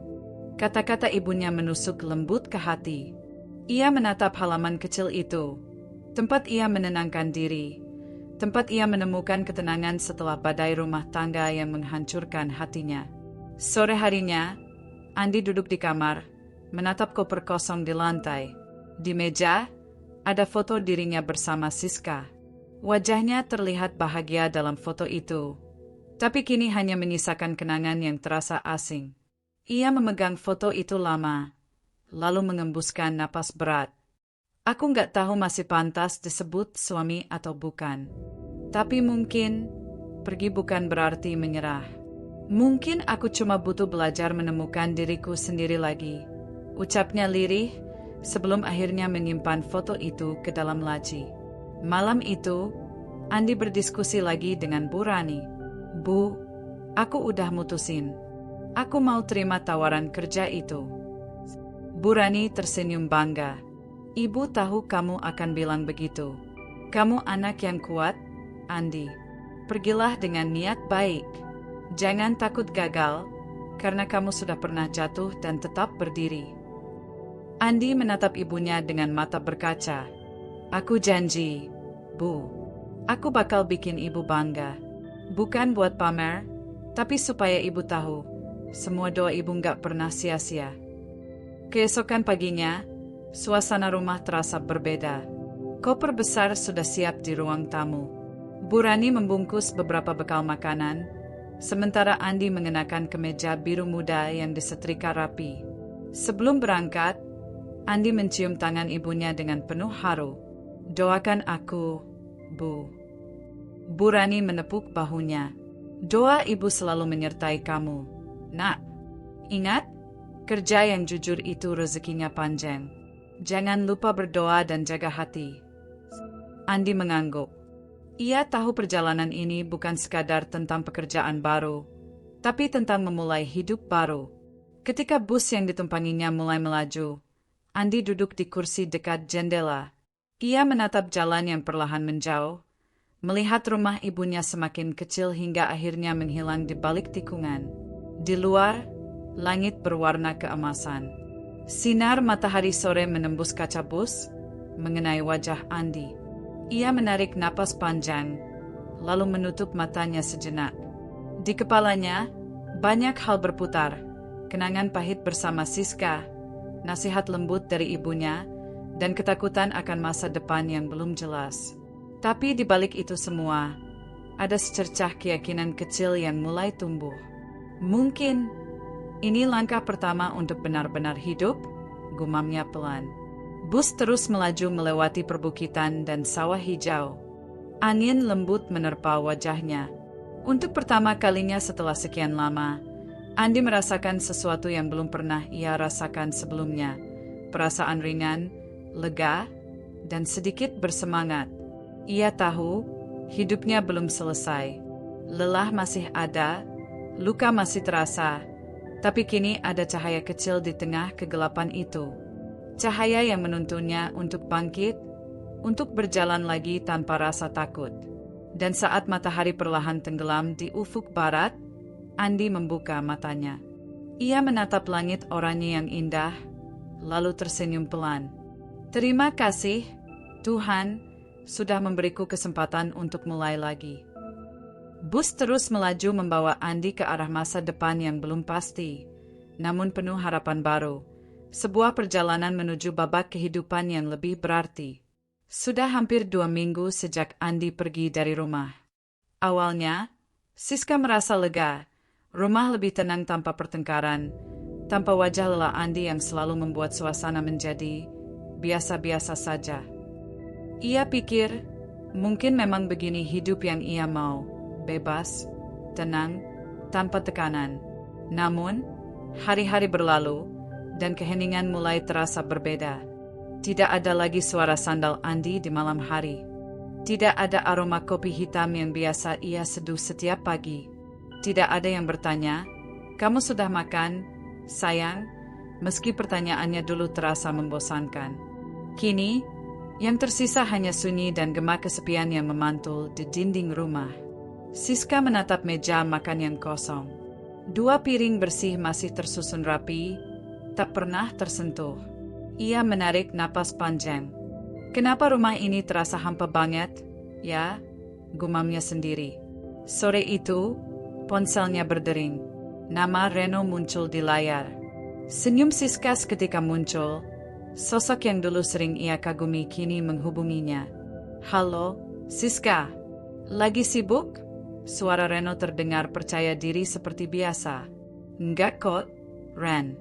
Kata-kata ibunya menusuk lembut ke hati. Ia menatap halaman kecil itu. Tempat ia menenangkan diri. Tempat ia menemukan ketenangan setelah badai rumah tangga yang menghancurkan hatinya. Sore harinya, Andi duduk di kamar, menatap koper kosong di lantai. Di meja, ada foto dirinya bersama Siska. Wajahnya terlihat bahagia dalam foto itu, tapi kini hanya menyisakan kenangan yang terasa asing. Ia memegang foto itu lama, lalu mengembuskan napas berat. Aku nggak tahu masih pantas disebut suami atau bukan. Tapi mungkin pergi bukan berarti menyerah. Mungkin aku cuma butuh belajar menemukan diriku sendiri lagi, ucapnya lirih sebelum akhirnya menyimpan foto itu ke dalam laci. Malam itu, Andi berdiskusi lagi dengan Bu Rani. Bu, aku udah mutusin. Aku mau terima tawaran kerja itu. Bu Rani tersenyum bangga. Ibu tahu kamu akan bilang begitu. Kamu anak yang kuat, Andi. Pergilah dengan niat baik. Jangan takut gagal, karena kamu sudah pernah jatuh dan tetap berdiri. Andi menatap ibunya dengan mata berkaca. Aku janji, Bu. Aku bakal bikin ibu bangga. Bukan buat pamer, tapi supaya ibu tahu, semua doa ibu nggak pernah sia-sia. Keesokan paginya, suasana rumah terasa berbeda. Koper besar sudah siap di ruang tamu. Bu Rani membungkus beberapa bekal makanan, sementara Andi mengenakan kemeja biru muda yang disetrika rapi. Sebelum berangkat, Andi mencium tangan ibunya dengan penuh haru. Doakan aku, Bu. Bu Rani menepuk bahunya. Doa ibu selalu menyertai kamu, Nak. Ingat, kerja yang jujur itu rezekinya panjang. Jangan lupa berdoa dan jaga hati. Andi mengangguk. Ia tahu perjalanan ini bukan sekadar tentang pekerjaan baru, tapi tentang memulai hidup baru. Ketika bus yang ditumpanginya mulai melaju, Andi duduk di kursi dekat jendela. Ia menatap jalan yang perlahan menjauh, melihat rumah ibunya semakin kecil hingga akhirnya menghilang di balik tikungan. Di luar, langit berwarna keemasan. Sinar matahari sore menembus kaca bus, mengenai wajah Andi. Ia menarik napas panjang, lalu menutup matanya sejenak. Di kepalanya, banyak hal berputar. Kenangan pahit bersama Siska, nasihat lembut dari ibunya, dan ketakutan akan masa depan yang belum jelas. Tapi di balik itu semua, ada secercah keyakinan kecil yang mulai tumbuh. Mungkin ini langkah pertama untuk benar-benar hidup, gumamnya pelan. Bus terus melaju melewati perbukitan dan sawah hijau. Angin lembut menerpa wajahnya. Untuk pertama kalinya setelah sekian lama, Andi merasakan sesuatu yang belum pernah ia rasakan sebelumnya. Perasaan ringan, lega, dan sedikit bersemangat. Ia tahu hidupnya belum selesai. Lelah masih ada, luka masih terasa, tapi kini ada cahaya kecil di tengah kegelapan itu. Cahaya yang menuntunnya untuk bangkit, untuk berjalan lagi tanpa rasa takut. Dan saat matahari perlahan tenggelam di ufuk barat, Andi membuka matanya. Ia menatap langit oranye yang indah, lalu tersenyum pelan. Terima kasih, Tuhan, sudah memberiku kesempatan untuk mulai lagi. Bus terus melaju membawa Andi ke arah masa depan yang belum pasti, namun penuh harapan baru. Sebuah perjalanan menuju babak kehidupan yang lebih berarti. Sudah hampir 2 minggu sejak Andi pergi dari rumah. Awalnya, Siska merasa lega. Rumah lebih tenang tanpa pertengkaran, tanpa wajah lelah Andi yang selalu membuat suasana menjadi biasa-biasa saja. Ia pikir, mungkin memang begini hidup yang ia mau, bebas, tenang, tanpa tekanan. Namun, hari-hari berlalu, dan keheningan mulai terasa berbeda. Tidak ada lagi suara sandal Andi di malam hari. Tidak ada aroma kopi hitam yang biasa ia seduh setiap pagi. Tidak ada yang bertanya, "Kamu sudah makan, sayang?" Meski pertanyaannya dulu terasa membosankan. Kini, yang tersisa hanya sunyi dan gema kesepian yang memantul di dinding rumah. Siska menatap meja makan yang kosong. 2 piring bersih masih tersusun rapi, tak pernah tersentuh. Ia menarik napas panjang. Kenapa rumah ini terasa hampa banget? Ya, gumamnya sendiri. Sore itu, ponselnya berdering. Nama Reno muncul di layar. Senyum Siska ketika muncul. Sosok yang dulu sering ia kagumi kini menghubunginya. Halo, Siska. Lagi sibuk? Suara Reno terdengar percaya diri seperti biasa. Enggak kok, Ren.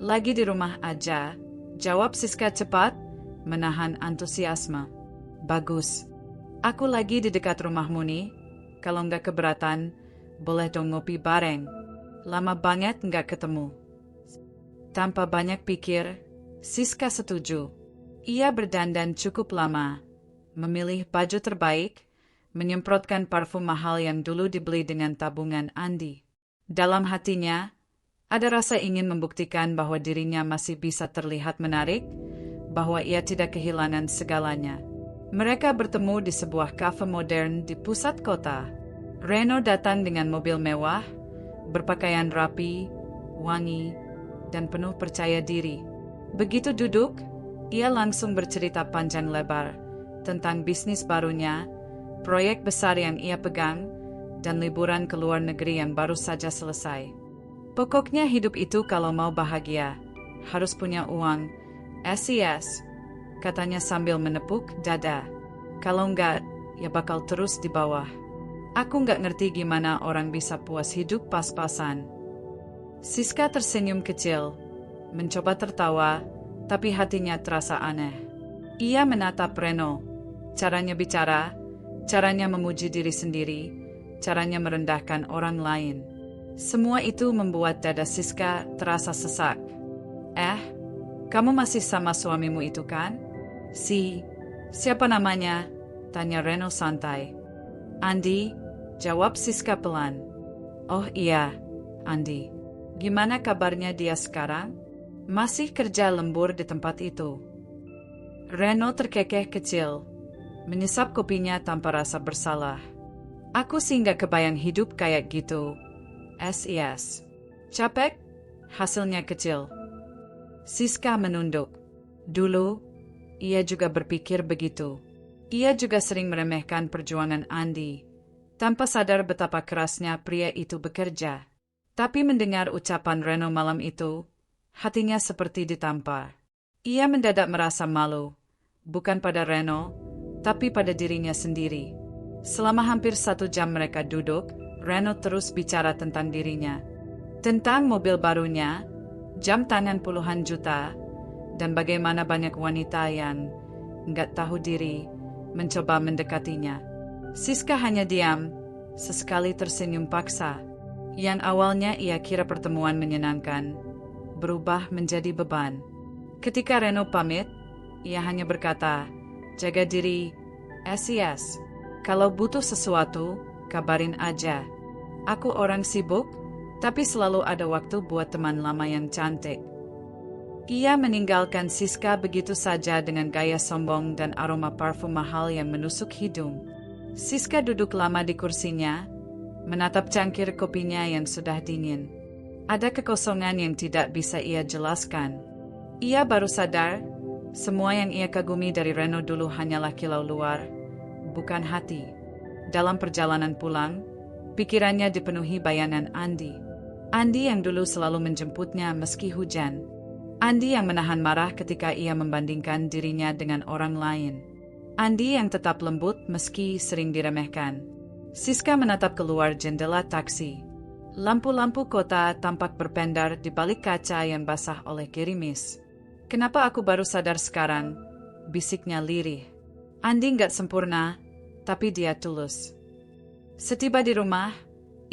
Lagi di rumah aja, jawab Siska cepat, menahan antusiasme. Bagus. Aku lagi di dekat rumahmu nih. kalau nggak keberatan, boleh dong ngopi bareng. Lama banget nggak ketemu. Tanpa banyak pikir, Siska setuju. Ia berdandan cukup lama, memilih baju terbaik, menyemprotkan parfum mahal yang dulu dibeli dengan tabungan Andi. Dalam hatinya, ada rasa ingin membuktikan bahwa dirinya masih bisa terlihat menarik, bahwa ia tidak kehilangan segalanya. Mereka bertemu di sebuah kafe modern di pusat kota. Reno datang dengan mobil mewah, berpakaian rapi, wangi, dan penuh percaya diri. Begitu duduk, ia langsung bercerita panjang lebar tentang bisnis barunya, proyek besar yang ia pegang, dan liburan ke luar negeri yang baru saja selesai. Pokoknya hidup itu kalau mau bahagia, harus punya uang, SES, katanya sambil menepuk dada. Kalau enggak, ya bakal terus di bawah. Aku nggak ngerti gimana orang bisa puas hidup pas-pasan. Siska tersenyum kecil, mencoba tertawa, tapi hatinya terasa aneh. Ia menatap Reno, caranya bicara, caranya memuji diri sendiri, caranya merendahkan orang lain. Semua itu membuat dada Siska terasa sesak. Kamu masih sama suamimu itu kan? Siapa namanya? Tanya Reno santai. Andi, jawab Siska pelan. Oh iya, Andi. Gimana kabarnya dia sekarang? Masih kerja lembur di tempat itu. Reno terkekeh kecil, menyesap kopinya tanpa rasa bersalah. Aku sih nggak kebayang hidup kayak gitu. SES. Capek? Hasilnya kecil. Siska menunduk. Dulu, ia juga berpikir begitu. Ia juga sering meremehkan perjuangan Andi, tanpa sadar betapa kerasnya pria itu bekerja. Tapi mendengar ucapan Reno malam itu, hatinya seperti ditampar. Ia mendadak merasa malu, bukan pada Reno, tapi pada dirinya sendiri. Selama hampir 1 jam mereka duduk, Reno terus bicara tentang dirinya. Tentang mobil barunya, jam tangan puluhan juta, dan bagaimana banyak wanita yang nggak tahu diri mencoba mendekatinya. Siska hanya diam, sesekali tersenyum paksa. Yang awalnya ia kira pertemuan menyenangkan, berubah menjadi beban. Ketika Reno pamit, ia hanya berkata, jaga diri, SES. Kalau butuh sesuatu, kabarin aja. Aku orang sibuk, tapi selalu ada waktu buat teman lama yang cantik. Ia meninggalkan Siska begitu saja dengan gaya sombong dan aroma parfum mahal yang menusuk hidung. Siska duduk lama di kursinya, menatap cangkir kopinya yang sudah dingin. Ada kekosongan yang tidak bisa ia jelaskan. Ia baru sadar, semua yang ia kagumi dari Reno dulu hanyalah kilau luar, bukan hati. Dalam perjalanan pulang, pikirannya dipenuhi bayangan Andi. Andi yang dulu selalu menjemputnya meski hujan. Andi yang menahan marah ketika ia membandingkan dirinya dengan orang lain. Andi yang tetap lembut meski sering diremehkan. Siska menatap keluar jendela taksi. Lampu-lampu kota tampak berpendar di balik kaca yang basah oleh gerimis. Kenapa aku baru sadar sekarang? Bisiknya lirih. Andi nggak sempurna, tapi dia tulus. Setiba di rumah,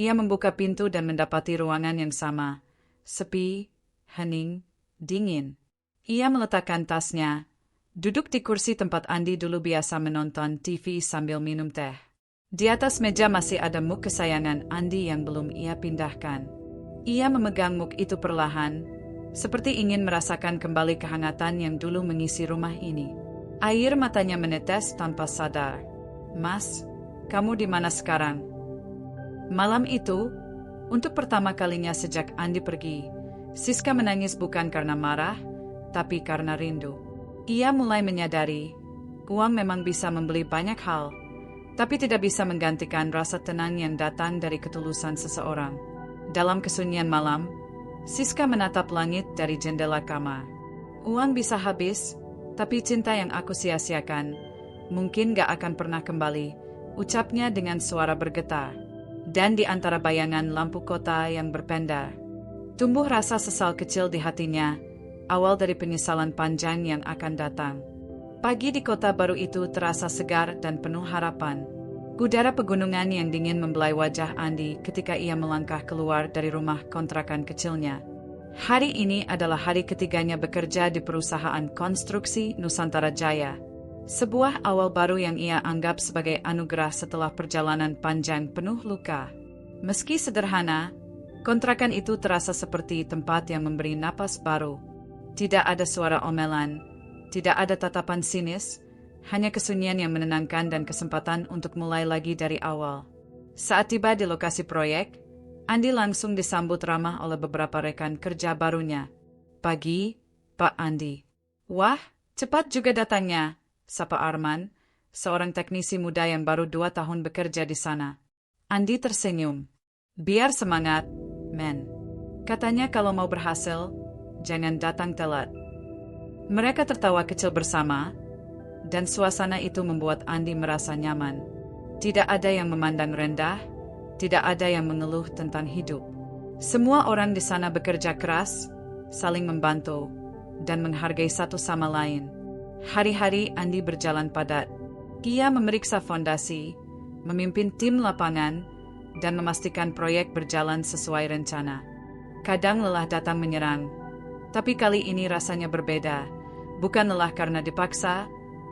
ia membuka pintu dan mendapati ruangan yang sama. Sepi, hening, dingin. Ia meletakkan tasnya, duduk di kursi tempat Andi dulu biasa menonton TV sambil minum teh. Di atas meja masih ada mug kesayangan Andi yang belum ia pindahkan. Ia memegang mug itu perlahan, seperti ingin merasakan kembali kehangatan yang dulu mengisi rumah ini. Air matanya menetes tanpa sadar. Mas, kamu di mana sekarang? Malam itu, untuk pertama kalinya sejak Andi pergi, Siska menangis bukan karena marah, tapi karena rindu. Ia mulai menyadari, uang memang bisa membeli banyak hal, tapi tidak bisa menggantikan rasa tenang yang datang dari ketulusan seseorang. Dalam kesunyian malam, Siska menatap langit dari jendela kamar. Uang bisa habis, tapi cinta yang aku sia-siakan mungkin gak akan pernah kembali, ucapnya dengan suara bergetar. Dan di antara bayangan lampu kota yang berpendar, tumbuh rasa sesal kecil di hatinya, awal dari penyesalan panjang yang akan datang. Pagi di kota baru itu terasa segar dan penuh harapan. Udara pegunungan yang dingin membelai wajah Andi ketika ia melangkah keluar dari rumah kontrakan kecilnya. Hari ini adalah hari ketiganya bekerja di perusahaan konstruksi Nusantara Jaya. Sebuah awal baru yang ia anggap sebagai anugerah setelah perjalanan panjang penuh luka. Meski sederhana, kontrakan itu terasa seperti tempat yang memberi napas baru. Tidak ada suara omelan, tidak ada tatapan sinis, hanya kesunyian yang menenangkan dan kesempatan untuk mulai lagi dari awal. Saat tiba di lokasi proyek, Andi langsung disambut ramah oleh beberapa rekan kerja barunya. "Pagi, Pak Andi." "Wah, cepat juga datangnya," sapa Arman, seorang teknisi muda yang baru 2 tahun bekerja di sana. Andi tersenyum. "Biar semangat, men. Katanya kalau mau berhasil, jangan datang telat." Mereka tertawa kecil bersama, dan suasana itu membuat Andi merasa nyaman. Tidak ada yang memandang rendah, tidak ada yang mengeluh tentang hidup. Semua orang di sana bekerja keras, saling membantu, dan menghargai satu sama lain. Hari-hari Andi berjalan padat. Ia memeriksa fondasi, memimpin tim lapangan, dan memastikan proyek berjalan sesuai rencana. Kadang lelah datang menyerang, tapi kali ini rasanya berbeda. Bukan lelah karena dipaksa,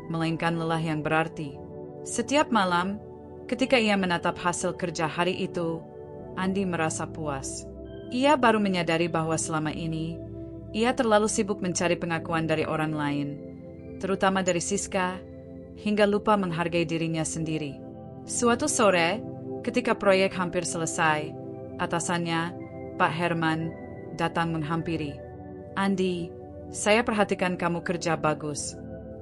melainkan lelah yang berarti. Setiap malam, ketika ia menatap hasil kerja hari itu, Andi merasa puas. Ia baru menyadari bahwa selama ini, ia terlalu sibuk mencari pengakuan dari orang lain, terutama dari Siska, hingga lupa menghargai dirinya sendiri. Suatu sore, ketika proyek hampir selesai, atasannya, Pak Herman, datang menghampiri. "Andi, saya perhatikan kamu kerja bagus.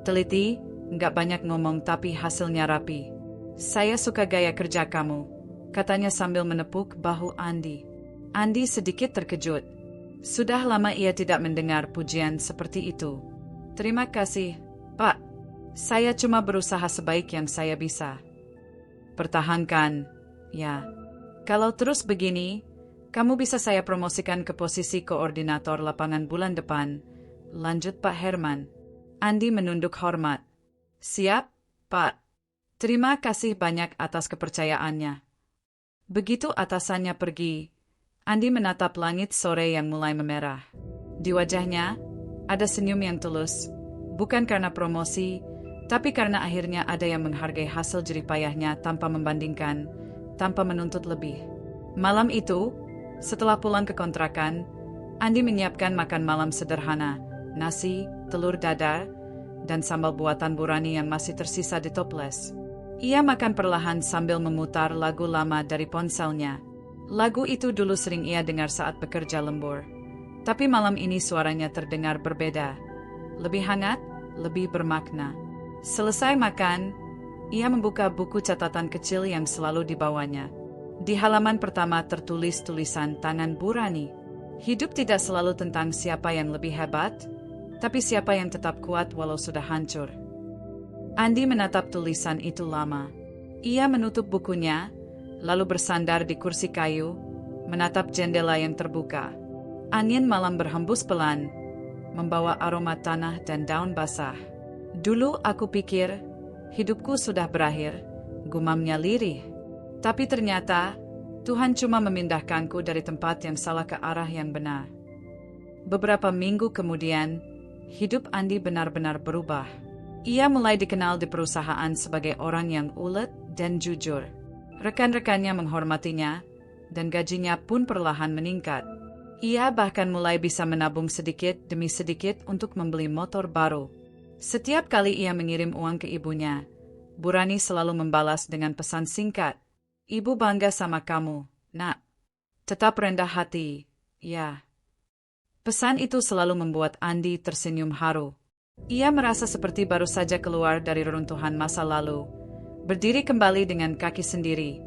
Teliti, nggak banyak ngomong tapi hasilnya rapi. Saya suka gaya kerja kamu," katanya sambil menepuk bahu Andi. Andi sedikit terkejut. Sudah lama ia tidak mendengar pujian seperti itu. "Terima kasih, Pak. Saya cuma berusaha sebaik yang saya bisa." "Pertahankan, ya. Kalau terus begini, kamu bisa saya promosikan ke posisi koordinator lapangan bulan depan," lanjut Pak Herman. Andi menunduk hormat. "Siap, Pak. Terima kasih banyak atas kepercayaannya." Begitu atasannya pergi, Andi menatap langit sore yang mulai memerah. Di wajahnya, ada senyum yang tulus, bukan karena promosi, tapi karena akhirnya ada yang menghargai hasil jerih payahnya tanpa membandingkan, tanpa menuntut lebih. Malam itu, setelah pulang ke kontrakan, Andi menyiapkan makan malam sederhana, nasi, telur dadar, dan sambal buatan Burani yang masih tersisa di toples. Ia makan perlahan sambil memutar lagu lama dari ponselnya. Lagu itu dulu sering ia dengar saat bekerja lembur. Tapi malam ini suaranya terdengar berbeda. Lebih hangat, lebih bermakna. Selesai makan, ia membuka buku catatan kecil yang selalu dibawanya. Di halaman pertama tertulis tulisan tangan Burani. Hidup tidak selalu tentang siapa yang lebih hebat, tapi siapa yang tetap kuat walau sudah hancur. Andi menatap tulisan itu lama. Ia menutup bukunya, lalu bersandar di kursi kayu, menatap jendela yang terbuka. Angin malam berhembus pelan, membawa aroma tanah dan daun basah. "Dulu aku pikir, hidupku sudah berakhir," gumamnya lirih. "Tapi ternyata, Tuhan cuma memindahkanku dari tempat yang salah ke arah yang benar." Beberapa minggu kemudian, hidup Andi benar-benar berubah. Ia mulai dikenal di perusahaan sebagai orang yang ulet dan jujur. Rekan-rekannya menghormatinya, dan gajinya pun perlahan meningkat. Ia bahkan mulai bisa menabung sedikit demi sedikit untuk membeli motor baru. Setiap kali ia mengirim uang ke ibunya, Burani selalu membalas dengan pesan singkat. "Ibu bangga sama kamu, nak. Tetap rendah hati, ya." Pesan itu selalu membuat Andi tersenyum haru. Ia merasa seperti baru saja keluar dari reruntuhan masa lalu, berdiri kembali dengan kaki sendiri,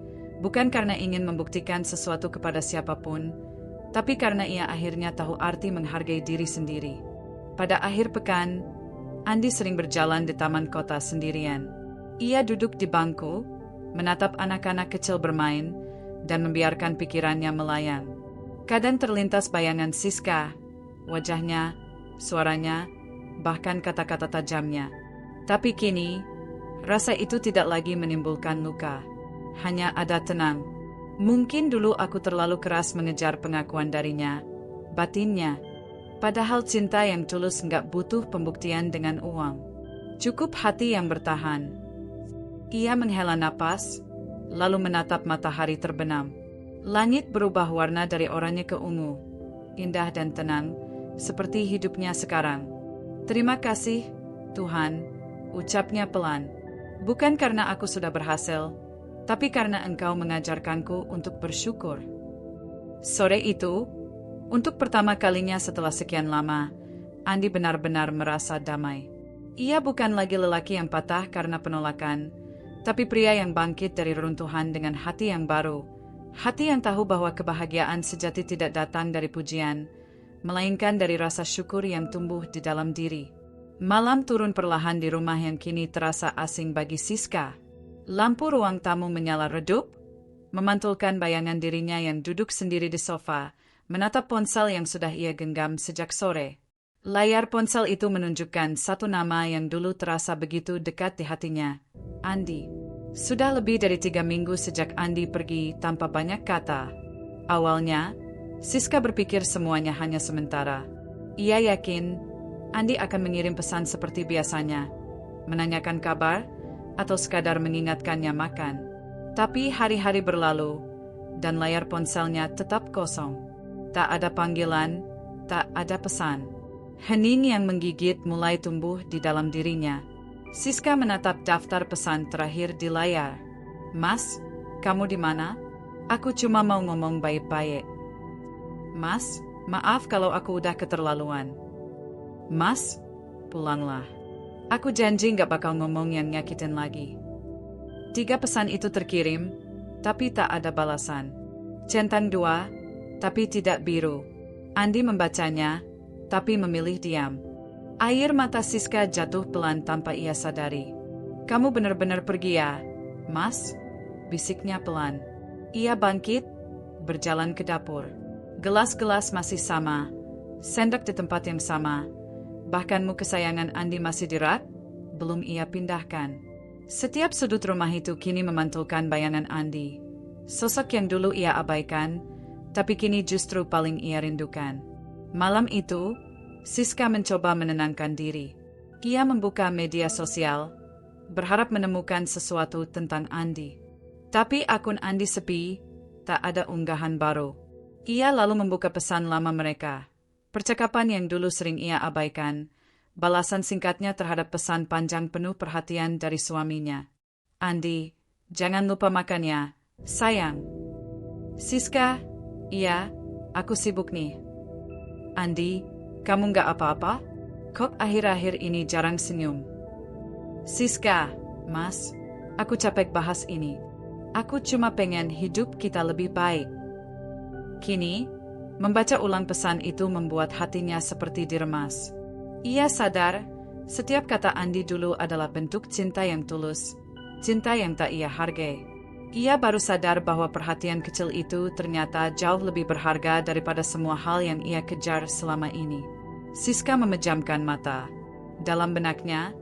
bukan karena ingin membuktikan sesuatu kepada siapapun, tapi karena ia akhirnya tahu arti menghargai diri sendiri. Pada akhir pekan, Andi sering berjalan di taman kota sendirian. Ia duduk di bangku, menatap anak-anak kecil bermain, dan membiarkan pikirannya melayang. Kadang terlintas bayangan Siska, wajahnya, suaranya, bahkan kata-kata tajamnya. Tapi kini, rasa itu tidak lagi menimbulkan luka. hanya ada tenang. Mungkin dulu aku terlalu keras mengejar pengakuan darinya, batinnya. Padahal cinta yang tulus nggak butuh pembuktian dengan uang. Cukup hati yang bertahan. Ia menghela napas, lalu menatap matahari terbenam. Langit berubah warna dari oranye ke ungu, indah dan tenang, seperti hidupnya sekarang. Terima kasih, Tuhan, ucapnya pelan. Bukan karena aku sudah berhasil, tapi karena Engkau mengajarkanku untuk bersyukur. Sore itu, untuk pertama kalinya setelah sekian lama, Andi benar-benar merasa damai. Ia bukan lagi lelaki yang patah karena penolakan, tapi pria yang bangkit dari reruntuhan dengan hati yang baru. Hati yang tahu bahwa kebahagiaan sejati tidak datang dari pujian, melainkan dari rasa syukur yang tumbuh di dalam diri. Malam turun perlahan di rumah yang kini terasa asing bagi Siska. Lampu ruang tamu menyala redup, memantulkan bayangan dirinya yang duduk sendiri di sofa, menatap ponsel yang sudah ia genggam sejak sore. Layar ponsel itu menunjukkan satu nama yang dulu terasa begitu dekat di hatinya, Andi. Sudah lebih dari 3 minggu sejak Andi pergi tanpa banyak kata. Awalnya, Siska berpikir semuanya hanya sementara. Ia yakin Andi akan mengirim pesan seperti biasanya, menanyakan kabar, atau sekadar mengingatkannya makan. Tapi hari-hari berlalu, dan layar ponselnya tetap kosong. Tak ada panggilan, tak ada pesan. Hening yang menggigit mulai tumbuh di dalam dirinya. Siska menatap daftar pesan terakhir di layar. Mas, kamu di mana? Aku cuma mau ngomong baik-baik. Mas, maaf kalau aku udah keterlaluan. Mas, pulanglah. Aku janji gak bakal ngomong yang nyakitin lagi. 3 pesan itu terkirim, tapi tak ada balasan. Centang 2, tapi tidak biru. Andi membacanya, tapi memilih diam. Air mata Siska jatuh pelan tanpa ia sadari. Kamu benar-benar pergi ya, Mas? Bisiknya pelan. Ia bangkit, berjalan ke dapur. Gelas-gelas masih sama, sendok di tempat yang sama. Bahkan muk kesayangan Andi masih di rak, belum ia pindahkan. Setiap sudut rumah itu kini memantulkan bayangan Andi. Sosok yang dulu ia abaikan, tapi kini justru paling ia rindukan. Malam itu, Siska mencoba menenangkan diri. Ia membuka media sosial, berharap menemukan sesuatu tentang Andi. Tapi akun Andi sepi, tak ada unggahan baru. Ia lalu membuka pesan lama mereka. Percakapan yang dulu sering ia abaikan, balasan singkatnya terhadap pesan panjang penuh perhatian dari suaminya. Andi, jangan lupa makan ya, sayang. Siska, iya, aku sibuk nih. Andi, kamu nggak apa-apa? Kok akhir-akhir ini jarang senyum? Siska, Mas, aku capek bahas ini. Aku cuma pengen hidup kita lebih baik. Kini, membaca ulang pesan itu membuat hatinya seperti diremas. Ia sadar, setiap kata Andi dulu adalah bentuk cinta yang tulus, cinta yang tak ia hargai. Ia baru sadar bahwa perhatian kecil itu ternyata jauh lebih berharga daripada semua hal yang ia kejar selama ini. Siska memejamkan mata. Dalam benaknya,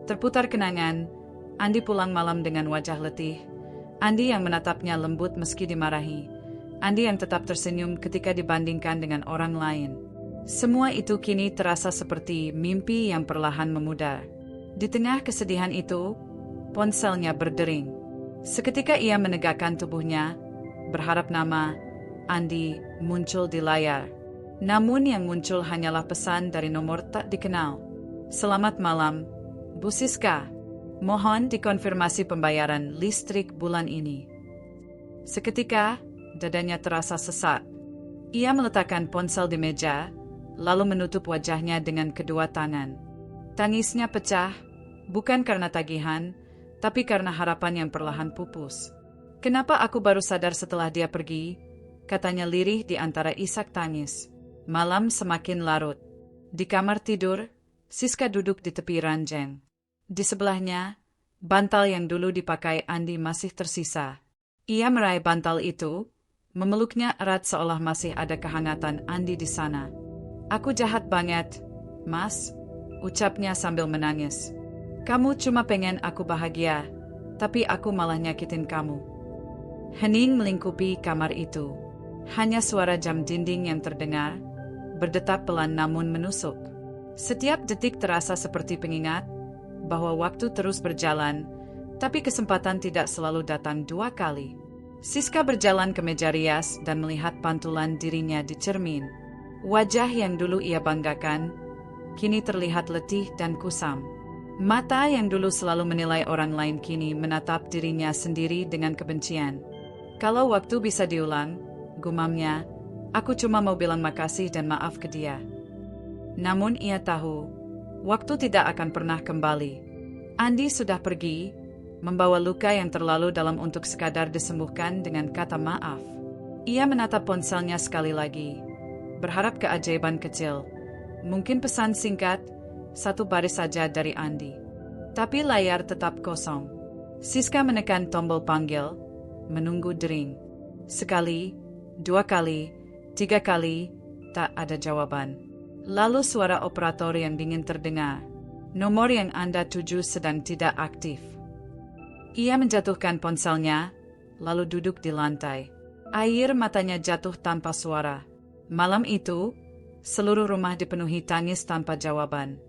terputar kenangan, Andi pulang malam dengan wajah letih. Andi yang menatapnya lembut meski dimarahi. Andi yang tetap tersenyum ketika dibandingkan dengan orang lain. Semua itu kini terasa seperti mimpi yang perlahan memudar. Di tengah kesedihan itu, ponselnya berdering. Seketika ia menegakkan tubuhnya, berharap nama Andi muncul di layar. Namun yang muncul hanyalah pesan dari nomor tak dikenal. Selamat malam, Bu Siska. Mohon dikonfirmasi pembayaran listrik bulan ini. Seketika, dadanya terasa sesak. Ia meletakkan ponsel di meja, lalu menutup wajahnya dengan kedua tangan. Tangisnya pecah, bukan karena tagihan, tapi karena harapan yang perlahan pupus. Kenapa aku baru sadar setelah dia pergi? Katanya lirih di antara isak tangis. Malam semakin larut. Di kamar tidur, Siska duduk di tepi ranjang. Di sebelahnya, bantal yang dulu dipakai Andi masih tersisa. Ia meraih bantal itu, memeluknya erat seolah masih ada kehangatan Andi di sana. Aku jahat banget, Mas, ucapnya sambil menangis. Kamu cuma pengen aku bahagia, tapi aku malah nyakitin kamu. Hening melingkupi kamar itu. Hanya suara jam dinding yang terdengar, berdetak pelan namun menusuk. Setiap detik terasa seperti pengingat bahwa waktu terus berjalan, tapi kesempatan tidak selalu datang 2 kali. Siska berjalan ke meja rias dan melihat pantulan dirinya di cermin. Wajah yang dulu ia banggakan, kini terlihat letih dan kusam. Mata yang dulu selalu menilai orang lain kini menatap dirinya sendiri dengan kebencian. Kalau waktu bisa diulang, gumamnya, aku cuma mau bilang makasih dan maaf ke dia. Namun ia tahu, waktu tidak akan pernah kembali. Andi sudah pergi, membawa luka yang terlalu dalam untuk sekadar disembuhkan dengan kata maaf. Ia menatap ponselnya sekali lagi, berharap keajaiban kecil. Mungkin pesan singkat, 1 baris saja dari Andi. Tapi layar tetap kosong. Siska menekan tombol panggil, menunggu dering. Sekali, 2 kali, 3 kali, tak ada jawaban. Lalu suara operator yang dingin terdengar. Nomor yang Anda tuju sedang tidak aktif. Ia menjatuhkan ponselnya, lalu duduk di lantai. Air matanya jatuh tanpa suara. Malam itu, seluruh rumah dipenuhi tangis tanpa jawaban.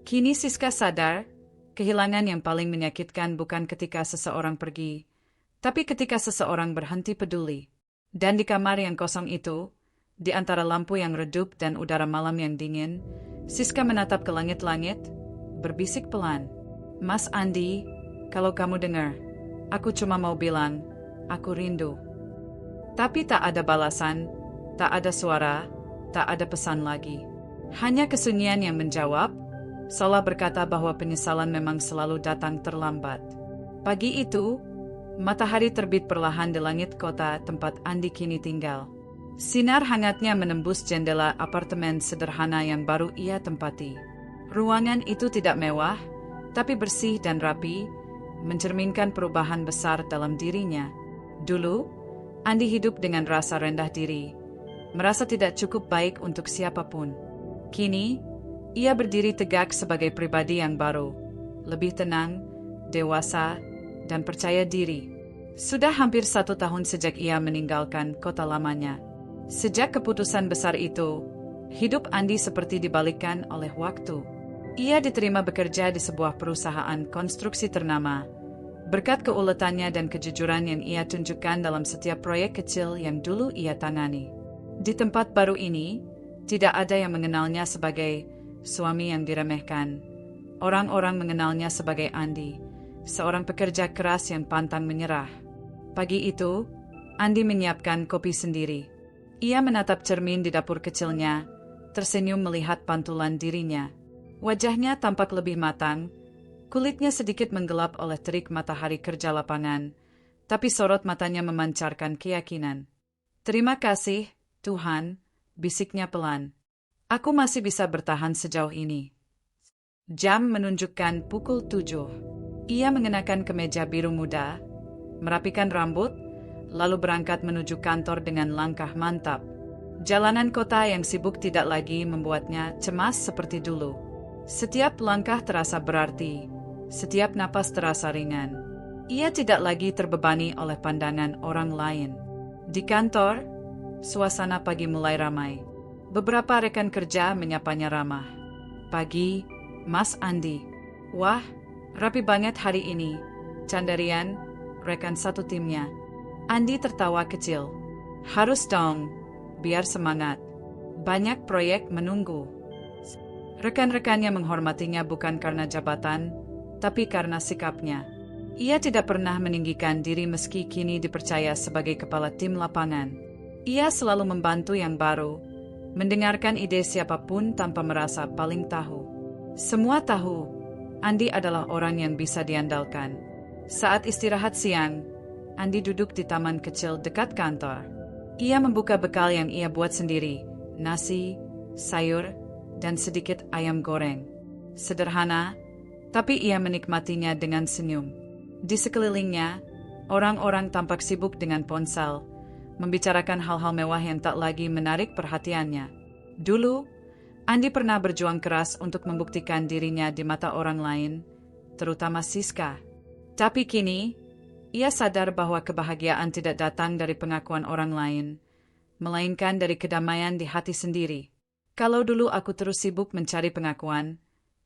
Kini Siska sadar, kehilangan yang paling menyakitkan bukan ketika seseorang pergi, tapi ketika seseorang berhenti peduli. Dan di kamar yang kosong itu, di antara lampu yang redup dan udara malam yang dingin, Siska menatap ke langit-langit, berbisik pelan. Mas Andi, kalau kamu dengar, aku cuma mau bilang, aku rindu. Tapi tak ada balasan, tak ada suara, tak ada pesan lagi. Hanya kesunyian yang menjawab, seolah berkata bahwa penyesalan memang selalu datang terlambat. Pagi itu, matahari terbit perlahan di langit kota tempat Andi kini tinggal. Sinar hangatnya menembus jendela apartemen sederhana yang baru ia tempati. Ruangan itu tidak mewah, tapi bersih dan rapi, mencerminkan perubahan besar dalam dirinya. Dulu, Andi hidup dengan rasa rendah diri, merasa tidak cukup baik untuk siapapun. Kini, ia berdiri tegak sebagai pribadi yang baru, lebih tenang, dewasa, dan percaya diri. Sudah hampir 1 tahun sejak ia meninggalkan kota lamanya. Sejak keputusan besar itu, hidup Andi seperti dibalikkan oleh waktu. Ia diterima bekerja di sebuah perusahaan konstruksi ternama, berkat keuletannya dan kejujuran yang ia tunjukkan dalam setiap proyek kecil yang dulu ia tangani. Di tempat baru ini, tidak ada yang mengenalnya sebagai suami yang diremehkan. Orang-orang mengenalnya sebagai Andi, seorang pekerja keras yang pantang menyerah. Pagi itu, Andi menyiapkan kopi sendiri. Ia menatap cermin di dapur kecilnya, tersenyum melihat pantulan dirinya. Wajahnya tampak lebih matang, kulitnya sedikit menggelap oleh terik matahari kerja lapangan, tapi sorot matanya memancarkan keyakinan. Terima kasih, Tuhan, bisiknya pelan. Aku masih bisa bertahan sejauh ini. Jam menunjukkan pukul 7. Ia mengenakan kemeja biru muda, merapikan rambut, lalu berangkat menuju kantor dengan langkah mantap. Jalanan kota yang sibuk tidak lagi membuatnya cemas seperti dulu. Setiap langkah terasa berarti, setiap napas terasa ringan. Ia tidak lagi terbebani oleh pandangan orang lain. Di kantor, suasana pagi mulai ramai. Beberapa rekan kerja menyapanya ramah. Pagi, Mas Andi. Wah, rapi banget hari ini. Candarian, rekan satu timnya. Andi tertawa kecil. Harus dong, biar semangat. Banyak proyek menunggu. Rekan-rekannya menghormatinya bukan karena jabatan, tapi karena sikapnya. Ia tidak pernah meninggikan diri meski kini dipercaya sebagai kepala tim lapangan. Ia selalu membantu yang baru, mendengarkan ide siapapun tanpa merasa paling tahu. Semua tahu, Andi adalah orang yang bisa diandalkan. Saat istirahat siang, Andi duduk di taman kecil dekat kantor. Ia membuka bekal yang ia buat sendiri, nasi, sayur, dan sedikit ayam goreng. Sederhana, tapi ia menikmatinya dengan senyum. Di sekelilingnya, orang-orang tampak sibuk dengan ponsel, membicarakan hal-hal mewah yang tak lagi menarik perhatiannya. Dulu, Andi pernah berjuang keras untuk membuktikan dirinya di mata orang lain, terutama Siska. Tapi kini, Ia sadar bahwa kebahagiaan tidak datang dari pengakuan orang lain, melainkan dari kedamaian di hati sendiri. Kalau dulu aku terus sibuk mencari pengakuan,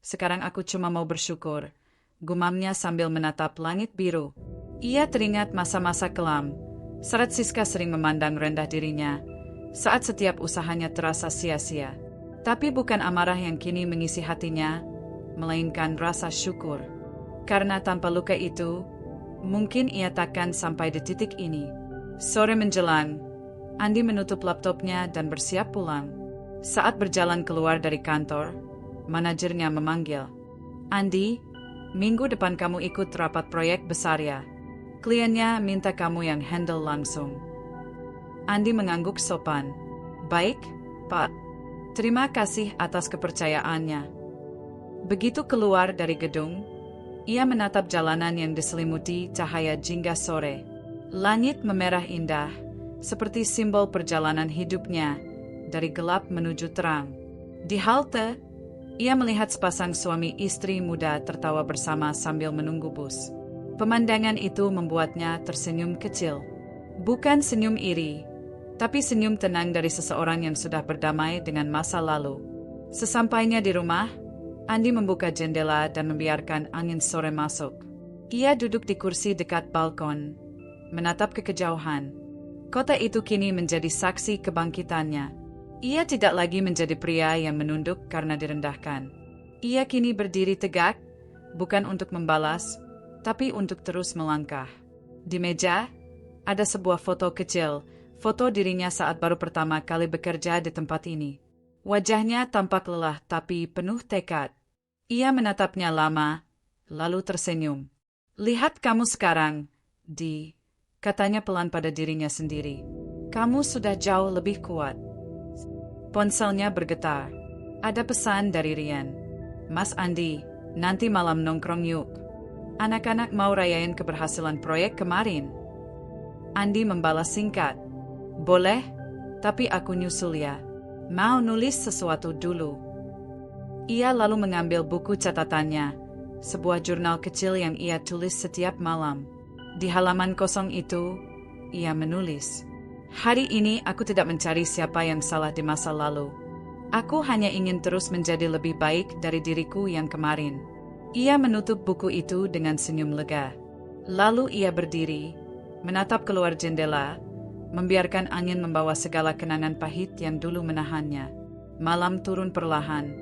sekarang aku cuma mau bersyukur, gumamnya sambil menatap langit biru. Ia teringat masa-masa kelam, saat Siska sering memandang rendah dirinya, saat setiap usahanya terasa sia-sia. Tapi bukan amarah yang kini mengisi hatinya, melainkan rasa syukur. Karena tanpa luka itu, mungkin ia takkan sampai di titik ini. Sore menjelang, Andi menutup laptopnya dan bersiap pulang. Saat berjalan keluar dari kantor, manajernya memanggil. Andi, minggu depan kamu ikut rapat proyek besar ya. Kliennya minta kamu yang handle langsung. Andi mengangguk sopan. Baik, Pak. Terima kasih atas kepercayaannya. Begitu keluar dari gedung, ia menatap jalanan yang diselimuti cahaya jingga sore. Langit memerah indah, seperti simbol perjalanan hidupnya, dari gelap menuju terang. Di halte, ia melihat sepasang suami istri muda tertawa bersama sambil menunggu bus. Pemandangan itu membuatnya tersenyum kecil. Bukan senyum iri, tapi senyum tenang dari seseorang yang sudah berdamai dengan masa lalu. Sesampainya di rumah, Andi membuka jendela dan membiarkan angin sore masuk. Ia duduk di kursi dekat balkon, menatap ke kejauhan. Kota itu kini menjadi saksi kebangkitannya. Ia tidak lagi menjadi pria yang menunduk karena direndahkan. Ia kini berdiri tegak, bukan untuk membalas, tapi untuk terus melangkah. Di meja, ada sebuah foto kecil, foto dirinya saat baru pertama kali bekerja di tempat ini. Wajahnya tampak lelah tapi penuh tekad. Ia menatapnya lama, lalu tersenyum. Lihat kamu sekarang, Di, katanya pelan pada dirinya sendiri. Kamu sudah jauh lebih kuat. Ponselnya bergetar. Ada pesan dari Rian. Mas Andi, nanti malam nongkrong yuk. Anak-anak mau rayain keberhasilan proyek kemarin. Andi membalas singkat. Boleh, tapi aku nyusul ya. Mau nulis sesuatu dulu. Ia lalu mengambil buku catatannya, sebuah jurnal kecil yang ia tulis setiap malam. Di halaman kosong itu, ia menulis. Hari ini aku tidak mencari siapa yang salah di masa lalu. Aku hanya ingin terus menjadi lebih baik dari diriku yang kemarin. Ia menutup buku itu dengan senyum lega. Lalu ia berdiri, menatap keluar jendela, membiarkan angin membawa segala kenangan pahit yang dulu menahannya. Malam turun perlahan.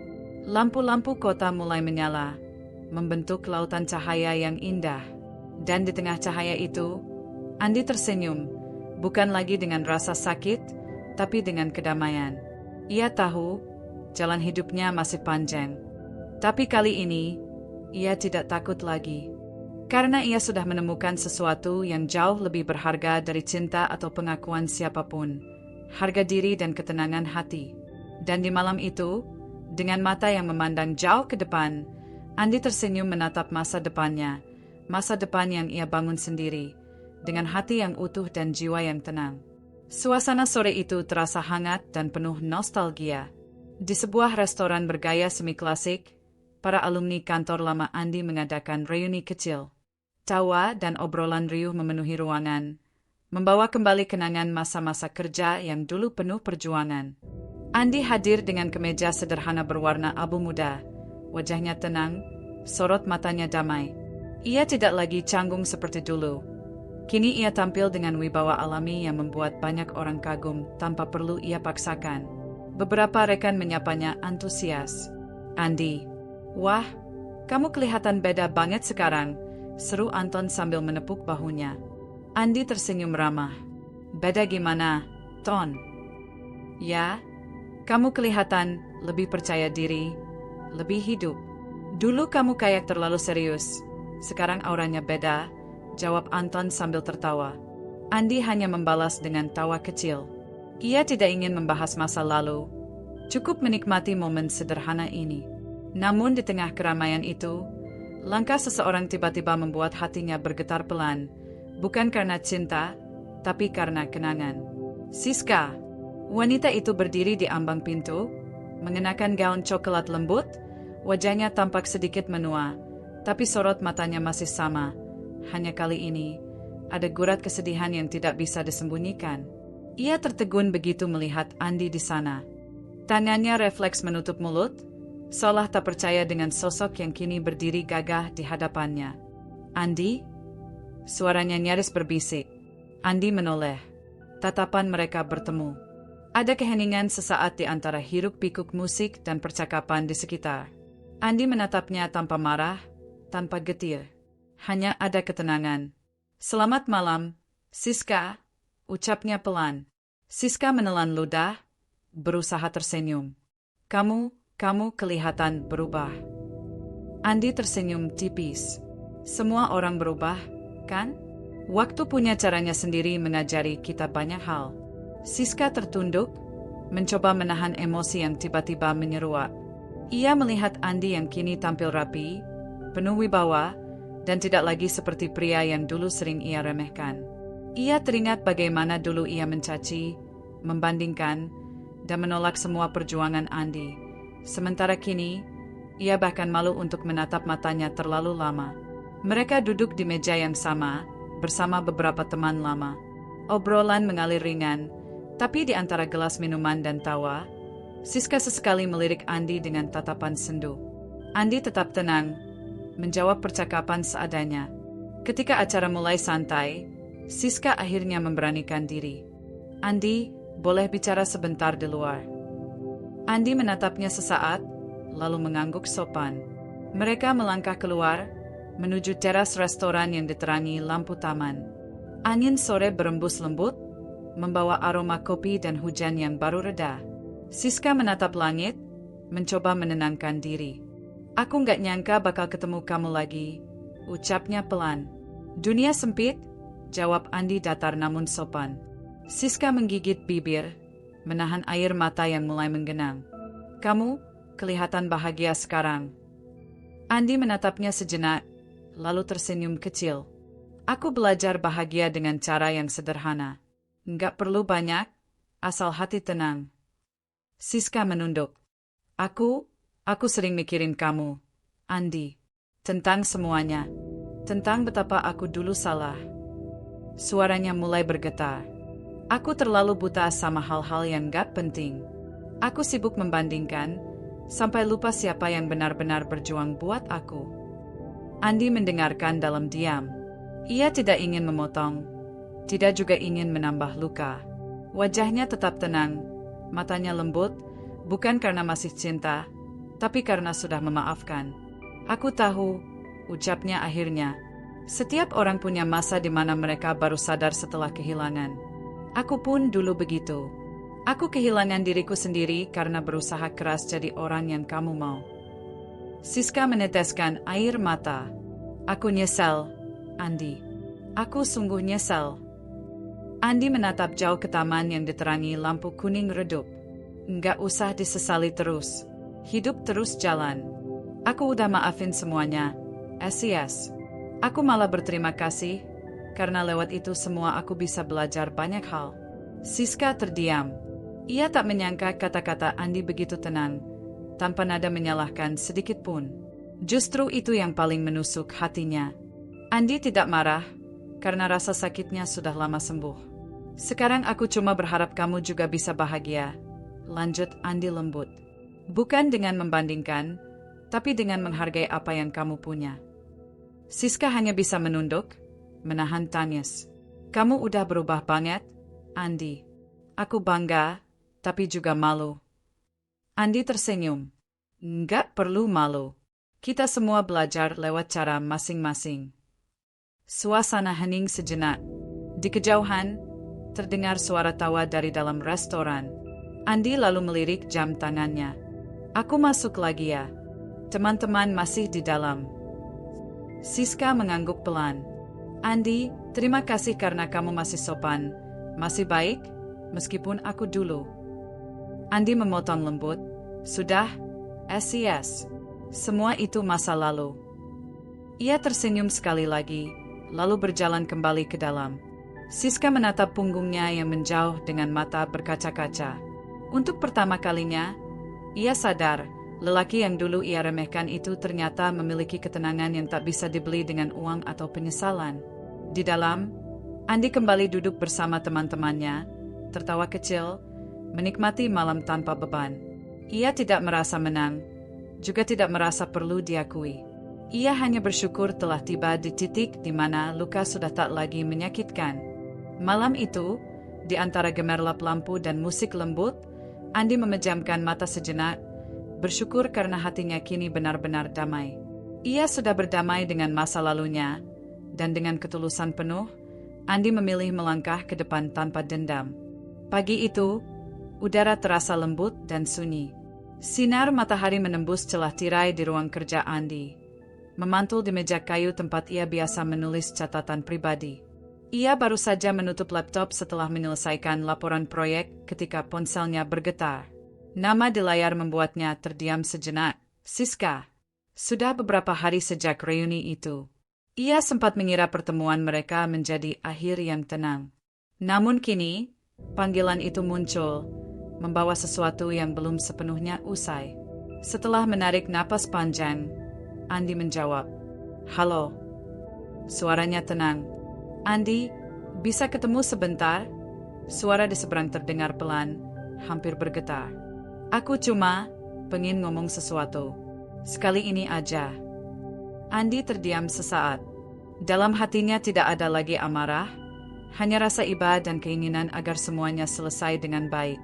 Lampu-lampu kota mulai menyala, membentuk lautan cahaya yang indah. Dan di tengah cahaya itu, Andi tersenyum, bukan lagi dengan rasa sakit, tapi dengan kedamaian. Ia tahu, jalan hidupnya masih panjang. Tapi kali ini, ia tidak takut lagi. Karena ia sudah menemukan sesuatu yang jauh lebih berharga dari cinta atau pengakuan siapapun. Harga diri dan ketenangan hati. Dan di malam itu, dengan mata yang memandang jauh ke depan, Andi tersenyum menatap masa depannya. Masa depan yang ia bangun sendiri, dengan hati yang utuh dan jiwa yang tenang. Suasana sore itu terasa hangat dan penuh nostalgia. Di sebuah restoran bergaya semi-klasik, para alumni kantor lama Andi mengadakan reuni kecil. Tawa dan obrolan riuh memenuhi ruangan, membawa kembali kenangan masa-masa kerja yang dulu penuh perjuangan. Andi hadir dengan kemeja sederhana berwarna abu muda, wajahnya tenang, sorot matanya damai. Ia tidak lagi canggung seperti dulu. Kini ia tampil dengan wibawa alami yang membuat banyak orang kagum tanpa perlu ia paksakan. Beberapa rekan menyapanya antusias. Andi, wah, kamu kelihatan beda banget sekarang, seru Anton sambil menepuk bahunya. Andi tersenyum ramah. Beda gimana, Ton? Ya, kamu kelihatan lebih percaya diri, lebih hidup. Dulu kamu kayak terlalu serius, sekarang auranya beda, jawab Anton sambil tertawa. Andi hanya membalas dengan tawa kecil. Ia tidak ingin membahas masa lalu, cukup menikmati momen sederhana ini. Namun di tengah keramaian itu, langkah seseorang tiba-tiba membuat hatinya bergetar pelan, bukan karena cinta, tapi karena kenangan. Siska, wanita itu berdiri di ambang pintu, mengenakan gaun coklat lembut, wajahnya tampak sedikit menua, tapi sorot matanya masih sama. Hanya kali ini, ada gurat kesedihan yang tidak bisa disembunyikan. Ia tertegun begitu melihat Andi di sana. Tangannya refleks menutup mulut, seolah tak percaya dengan sosok yang kini berdiri gagah di hadapannya. "Andi?" Suaranya nyaris berbisik. Andi menoleh. Tatapan mereka bertemu. Ada keheningan sesaat di antara hiruk-pikuk musik dan percakapan di sekitar. Andi menatapnya tanpa marah, tanpa getir. Hanya ada ketenangan. "Selamat malam, Siska," ucapnya pelan. Siska menelan ludah, berusaha tersenyum. Kamu kelihatan berubah." Andi tersenyum tipis. "Semua orang berubah, kan? Waktu punya caranya sendiri mengajari kita banyak hal." Siska tertunduk, mencoba menahan emosi yang tiba-tiba menyeruak. Ia melihat Andi yang kini tampil rapi, penuh wibawa, dan tidak lagi seperti pria yang dulu sering ia remehkan. Ia teringat bagaimana dulu ia mencaci, membandingkan, dan menolak semua perjuangan Andi. Sementara kini, ia bahkan malu untuk menatap matanya terlalu lama. Mereka duduk di meja yang sama, bersama beberapa teman lama. Obrolan mengalir ringan, tapi di antara gelas minuman dan tawa, Siska sesekali melirik Andi dengan tatapan sendu. Andi tetap tenang, menjawab percakapan seadanya. Ketika acara mulai santai, Siska akhirnya memberanikan diri. "Andi, boleh bicara sebentar di luar?" Andi menatapnya sesaat, lalu mengangguk sopan. Mereka melangkah keluar, menuju teras restoran yang diterangi lampu taman. Angin sore berembus lembut, membawa aroma kopi dan hujan yang baru reda. Siska menatap langit, mencoba menenangkan diri. "Aku nggak nyangka bakal ketemu kamu lagi," ucapnya pelan. "Dunia sempit," jawab Andi datar namun sopan. Siska menggigit bibir, menahan air mata yang mulai menggenang. "Kamu kelihatan bahagia sekarang." Andi menatapnya sejenak, lalu tersenyum kecil. "Aku belajar bahagia dengan cara yang sederhana. Nggak perlu banyak, asal hati tenang." Siska menunduk. Aku sering mikirin kamu, Andi. Tentang semuanya. Tentang betapa aku dulu salah." Suaranya mulai bergetar. "Aku terlalu buta sama hal-hal yang nggak penting. Aku sibuk membandingkan, sampai lupa siapa yang benar-benar berjuang buat aku." Andi mendengarkan dalam diam. Ia tidak ingin memotong, tidak juga ingin menambah luka. Wajahnya tetap tenang, matanya lembut, bukan karena masih cinta, tapi karena sudah memaafkan. "Aku tahu," ucapnya akhirnya. "Setiap orang punya masa di mana mereka baru sadar setelah kehilangan. Aku pun dulu begitu. Aku kehilangan diriku sendiri karena berusaha keras jadi orang yang kamu mau." Siska meneteskan air mata. "Aku nyesel, Andi. Aku sungguh nyesel." Andi menatap jauh ke taman yang diterangi lampu kuning redup. "Nggak usah disesali terus. Hidup terus jalan. Aku udah maafin semuanya. SIS. Aku malah berterima kasih, karena lewat itu semua aku bisa belajar banyak hal." Siska terdiam. Ia tak menyangka kata-kata Andi begitu tenang, tanpa nada menyalahkan sedikit pun. Justru itu yang paling menusuk hatinya. Andi tidak marah, karena rasa sakitnya sudah lama sembuh. "Sekarang aku cuma berharap kamu juga bisa bahagia," lanjut Andi lembut. "Bukan dengan membandingkan, tapi dengan menghargai apa yang kamu punya." Siska hanya bisa menunduk, menahan tangis. "Kamu udah berubah banget, Andi. Aku bangga, tapi juga malu." Andi tersenyum. "Nggak perlu malu. Kita semua belajar lewat cara masing-masing." Suasana hening sejenak. Di kejauhan, terdengar suara tawa dari dalam restoran. Andi lalu melirik jam tangannya. "Aku masuk lagi ya. Teman-teman masih di dalam." Siska mengangguk pelan. "Andi, terima kasih karena kamu masih sopan, masih baik, meskipun aku dulu." Andi memotong lembut. "Sudah, SIS. Semua itu masa lalu." Ia tersenyum sekali lagi, lalu berjalan kembali ke dalam. Siska menatap punggungnya yang menjauh dengan mata berkaca-kaca. Untuk pertama kalinya, ia sadar lelaki yang dulu ia remehkan itu ternyata memiliki ketenangan yang tak bisa dibeli dengan uang atau penyesalan. Di dalam, Andi kembali duduk bersama teman-temannya, tertawa kecil, menikmati malam tanpa beban. Ia tidak merasa menang, juga tidak merasa perlu diakui. Ia hanya bersyukur telah tiba di titik di mana luka sudah tak lagi menyakitkan. Malam itu, di antara gemerlap lampu dan musik lembut, Andi memejamkan mata sejenak, bersyukur karena hatinya kini benar-benar damai. Ia sudah berdamai dengan masa lalunya, dan dengan ketulusan penuh, Andi memilih melangkah ke depan tanpa dendam. Pagi itu, udara terasa lembut dan sunyi. Sinar matahari menembus celah tirai di ruang kerja Andi, memantul di meja kayu tempat ia biasa menulis catatan pribadi. Ia baru saja menutup laptop setelah menyelesaikan laporan proyek ketika ponselnya bergetar. Nama di layar membuatnya terdiam sejenak. Siska. Sudah beberapa hari sejak reuni itu. Ia sempat mengira pertemuan mereka menjadi akhir yang tenang. Namun kini, panggilan itu muncul, membawa sesuatu yang belum sepenuhnya usai. Setelah menarik napas panjang, Andi menjawab, "Halo." Suaranya tenang. "Andi, bisa ketemu sebentar?" Suara di seberang terdengar pelan, hampir bergetar. "Aku cuma pengen ngomong sesuatu. Sekali ini aja." Andi terdiam sesaat. Dalam hatinya tidak ada lagi amarah, hanya rasa iba dan keinginan agar semuanya selesai dengan baik.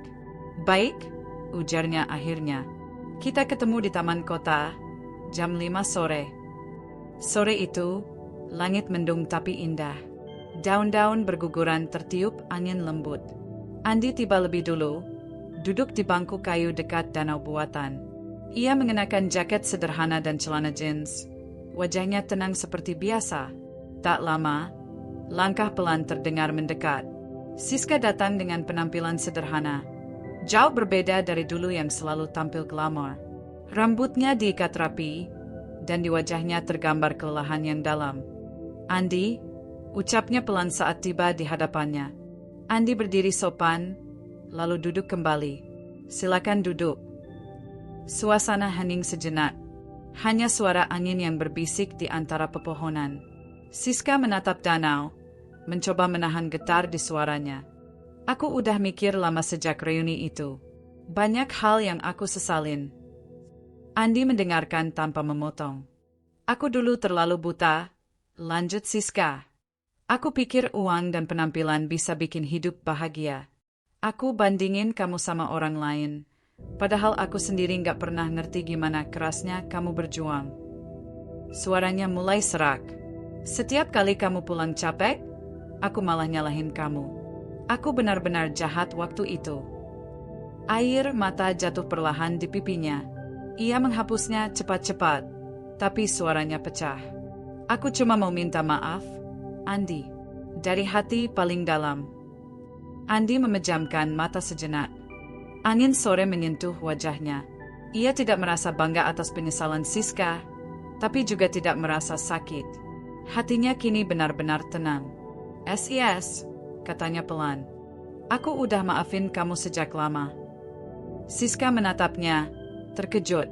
"Baik," ujarnya akhirnya. "Kita ketemu di taman kota, jam 5 sore. Sore itu, langit mendung tapi indah. Daun-daun berguguran tertiup angin lembut. Andi tiba lebih dulu, duduk di bangku kayu dekat danau buatan. Ia mengenakan jaket sederhana dan celana jeans. Wajahnya tenang seperti biasa. Tak lama, langkah pelan terdengar mendekat. Siska datang dengan penampilan sederhana. Jauh berbeda dari dulu yang selalu tampil glamor. Rambutnya diikat rapi, dan di wajahnya tergambar kelelahan yang dalam. "Andi," ucapnya pelan saat tiba di hadapannya. Andi berdiri sopan, lalu duduk kembali. "Silakan duduk." Suasana hening sejenak. Hanya suara angin yang berbisik di antara pepohonan. Siska menatap danau, mencoba menahan getar di suaranya. "Aku udah mikir lama sejak reuni itu. Banyak hal yang aku sesalin." Andi mendengarkan tanpa memotong. "Aku dulu terlalu buta," lanjut Siska. "Aku pikir uang dan penampilan bisa bikin hidup bahagia. Aku bandingin kamu sama orang lain. Padahal aku sendiri gak pernah ngerti gimana kerasnya kamu berjuang." Suaranya mulai serak. "Setiap kali kamu pulang capek, aku malah nyalahin kamu. Aku benar-benar jahat waktu itu." Air mata jatuh perlahan di pipinya. Ia menghapusnya cepat-cepat, tapi suaranya pecah. "Aku cuma mau minta maaf, Andi. Dari hati paling dalam." Andi memejamkan mata sejenak. Angin sore menyentuh wajahnya. Ia tidak merasa bangga atas penyesalan Siska, tapi juga tidak merasa sakit. Hatinya kini benar-benar tenang. "Yes," katanya pelan. "Aku udah maafin kamu sejak lama." Siska menatapnya, terkejut.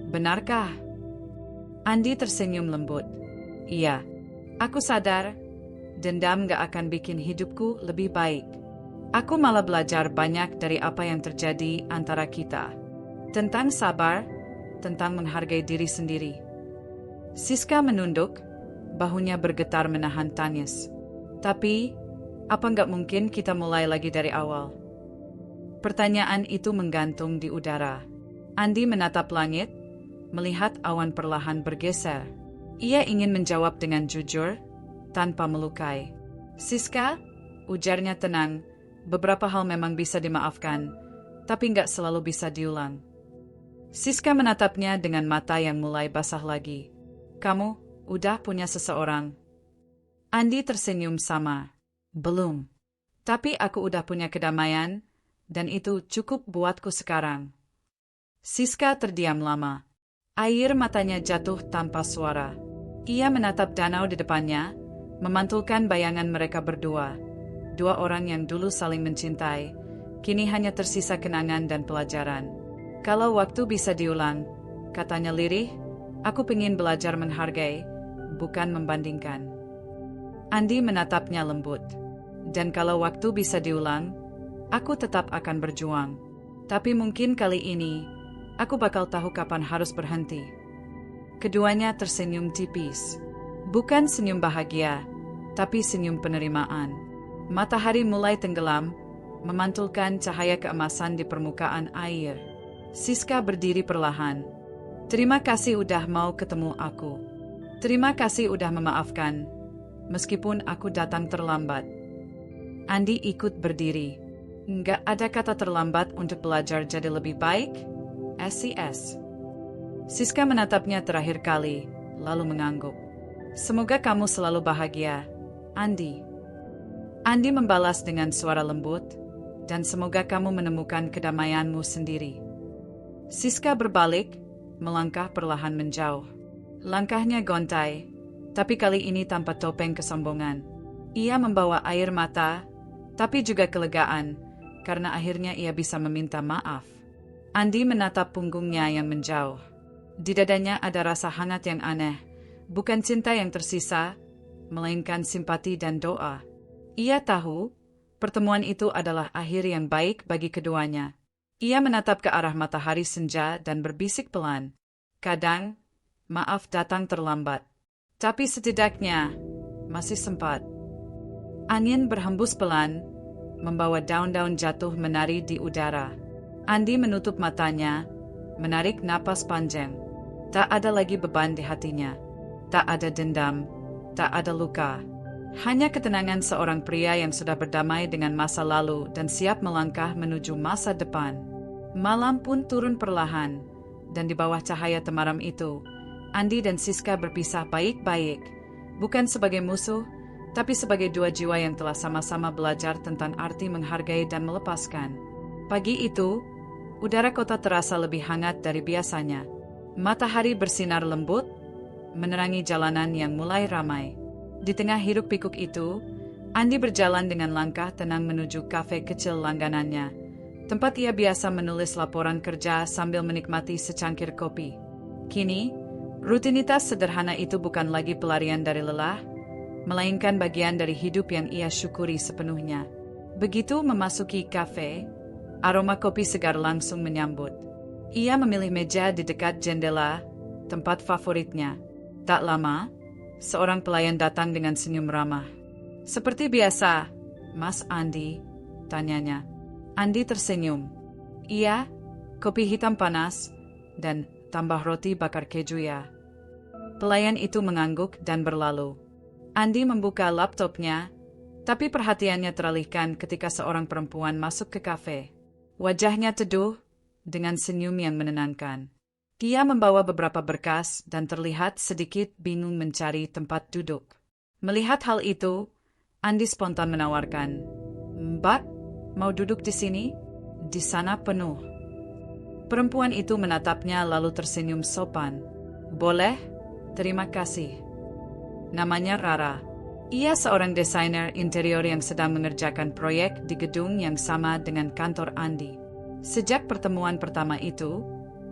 "Benarkah?" Andi tersenyum lembut. "Iya, aku sadar, dendam gak akan bikin hidupku lebih baik. Aku malah belajar banyak dari apa yang terjadi antara kita. Tentang sabar, tentang menghargai diri sendiri." Siska menunduk, bahunya bergetar menahan tangis. "Tapi, apa nggak mungkin kita mulai lagi dari awal?" Pertanyaan itu menggantung di udara. Andi menatap langit, melihat awan perlahan bergeser. Ia ingin menjawab dengan jujur, tanpa melukai. "Siska," ujarnya tenang, "beberapa hal memang bisa dimaafkan, tapi nggak selalu bisa diulang." Siska menatapnya dengan mata yang mulai basah lagi. "Kamu udah punya seseorang?" Andi tersenyum sama. "Belum. Tapi aku udah punya kedamaian, dan itu cukup buatku sekarang." Siska terdiam lama. Air matanya jatuh tanpa suara. Ia menatap danau di depannya, memantulkan bayangan mereka berdua. Dua orang yang dulu saling mencintai, kini hanya tersisa kenangan dan pelajaran. "Kalau waktu bisa diulang," katanya lirih, "aku pengen belajar menghargai, bukan membandingkan." Andi menatapnya lembut. Dan kalau waktu bisa diulang, aku tetap akan berjuang. Tapi mungkin kali ini, aku bakal tahu kapan harus berhenti. Keduanya tersenyum tipis. Bukan senyum bahagia, tapi senyum penerimaan. Matahari mulai tenggelam, memantulkan cahaya keemasan di permukaan air. Siska berdiri perlahan. Terima kasih udah mau ketemu aku. Terima kasih udah memaafkan, meskipun aku datang terlambat. Andi ikut berdiri. Nggak ada kata terlambat untuk belajar jadi lebih baik. SCS. Siska menatapnya terakhir kali, lalu mengangguk. Semoga kamu selalu bahagia, Andi. Andi membalas dengan suara lembut, dan semoga kamu menemukan kedamaianmu sendiri. Siska berbalik, melangkah perlahan menjauh. Langkahnya gontai, tapi kali ini tanpa topeng kesombongan. Ia membawa air mata, tapi juga kelegaan, karena akhirnya ia bisa meminta maaf. Andi menatap punggungnya yang menjauh. Di dadanya ada rasa hangat yang aneh, bukan cinta yang tersisa, melainkan simpati dan doa. Ia tahu, pertemuan itu adalah akhir yang baik bagi keduanya. Ia menatap ke arah matahari senja dan berbisik pelan. Kadang, maaf datang terlambat. Tapi setidaknya, masih sempat. Angin berhembus pelan, membawa daun-daun jatuh menari di udara. Andi menutup matanya, menarik napas panjang. Tak ada lagi beban di hatinya. Tak ada dendam, tak ada luka. Hanya ketenangan seorang pria yang sudah berdamai dengan masa lalu dan siap melangkah menuju masa depan. Malam pun turun perlahan, dan di bawah cahaya temaram itu, Andi dan Siska berpisah baik-baik, bukan sebagai musuh, tapi sebagai dua jiwa yang telah sama-sama belajar tentang arti menghargai dan melepaskan. Pagi itu, udara kota terasa lebih hangat dari biasanya. Matahari bersinar lembut, menerangi jalanan yang mulai ramai. Di tengah hiruk-pikuk itu, Andi berjalan dengan langkah tenang menuju kafe kecil langganannya, tempat ia biasa menulis laporan kerja sambil menikmati secangkir kopi. Kini, rutinitas sederhana itu bukan lagi pelarian dari lelah, melainkan bagian dari hidup yang ia syukuri sepenuhnya. Begitu memasuki kafe, aroma kopi segar langsung menyambut. Ia memilih meja di dekat jendela, tempat favoritnya. Tak lama, seorang pelayan datang dengan senyum ramah. "Seperti biasa, Mas Andi?" tanyanya. Andi tersenyum. "Iya, kopi hitam panas, dan tambah roti bakar keju ya." Pelayan itu mengangguk dan berlalu. Andi membuka laptopnya, tapi perhatiannya teralihkan ketika seorang perempuan masuk ke kafe. Wajahnya teduh, dengan senyum yang menenangkan. Dia membawa beberapa berkas dan terlihat sedikit bingung mencari tempat duduk. Melihat hal itu, Andi spontan menawarkan, "Mbak, mau duduk di sini? Di sana penuh." Perempuan itu menatapnya lalu tersenyum sopan. "Boleh, terima kasih." Namanya Rara. Ia seorang desainer interior yang sedang mengerjakan proyek di gedung yang sama dengan kantor Andi. Sejak pertemuan pertama itu,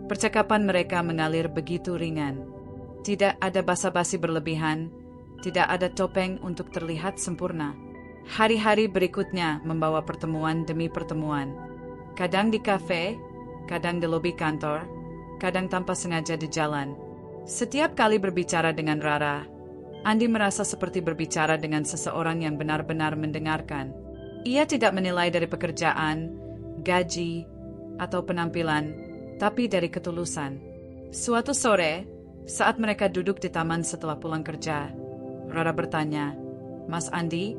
percakapan mereka mengalir begitu ringan. Tidak ada basa-basi berlebihan, tidak ada topeng untuk terlihat sempurna. Hari-hari berikutnya membawa pertemuan demi pertemuan. Kadang di kafe, kadang di lobi kantor, kadang tanpa sengaja di jalan. Setiap kali berbicara dengan Rara, Andi merasa seperti berbicara dengan seseorang yang benar-benar mendengarkan. Ia tidak menilai dari pekerjaan, gaji, atau penampilan, tapi dari ketulusan. Suatu sore, saat mereka duduk di taman setelah pulang kerja, Rara bertanya, "Mas Andi,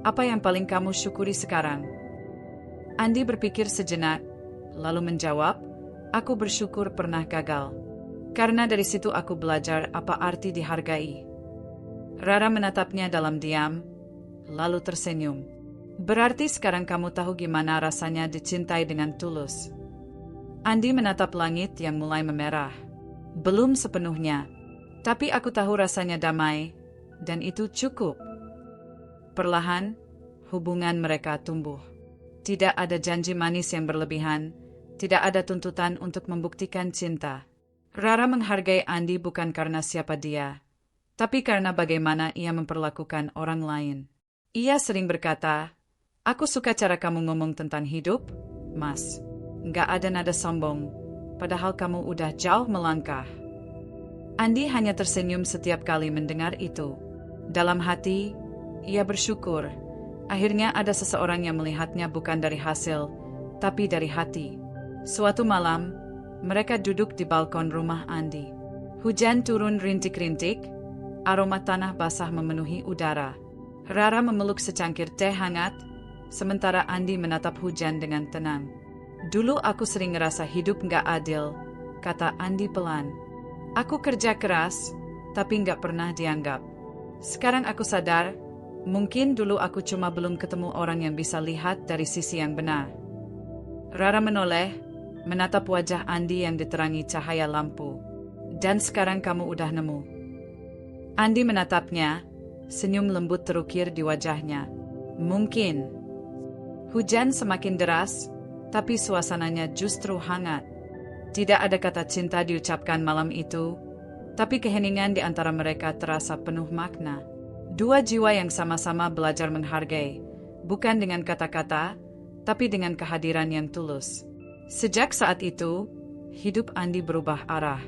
apa yang paling kamu syukuri sekarang?" Andi berpikir sejenak, lalu menjawab, "Aku bersyukur pernah gagal. Karena dari situ aku belajar apa arti dihargai." Rara menatapnya dalam diam, lalu tersenyum. "Berarti sekarang kamu tahu gimana rasanya dicintai dengan tulus." Andi menatap langit yang mulai memerah. "Belum sepenuhnya, tapi aku tahu rasanya damai, dan itu cukup." Perlahan, hubungan mereka tumbuh. Tidak ada janji manis yang berlebihan, tidak ada tuntutan untuk membuktikan cinta. Rara menghargai Andi bukan karena siapa dia, tapi karena bagaimana ia memperlakukan orang lain. Ia sering berkata, Aku suka cara kamu ngomong tentang hidup, Mas. Nggak ada nada sombong, padahal kamu udah jauh melangkah. Andi hanya tersenyum setiap kali mendengar itu. Dalam hati, ia bersyukur. Akhirnya ada seseorang yang melihatnya bukan dari hasil, tapi dari hati. Suatu malam, mereka duduk di balkon rumah Andi. Hujan turun rintik-rintik, aroma tanah basah memenuhi udara. Rara memeluk secangkir teh hangat, sementara Andi menatap hujan dengan tenang. Dulu aku sering ngerasa hidup nggak adil, kata Andi pelan. Aku kerja keras, tapi nggak pernah dianggap. Sekarang aku sadar, mungkin dulu aku cuma belum ketemu orang yang bisa lihat dari sisi yang benar. Rara menoleh, menatap wajah Andi yang diterangi cahaya lampu. Dan sekarang kamu udah nemu. Andi menatapnya, senyum lembut terukir di wajahnya. Mungkin. Hujan semakin deras, tapi suasananya justru hangat. Tidak ada kata cinta diucapkan malam itu, tapi keheningan di antara mereka terasa penuh makna. Dua jiwa yang sama-sama belajar menghargai, bukan dengan kata-kata, tapi dengan kehadiran yang tulus. Sejak saat itu, hidup Andi berubah arah.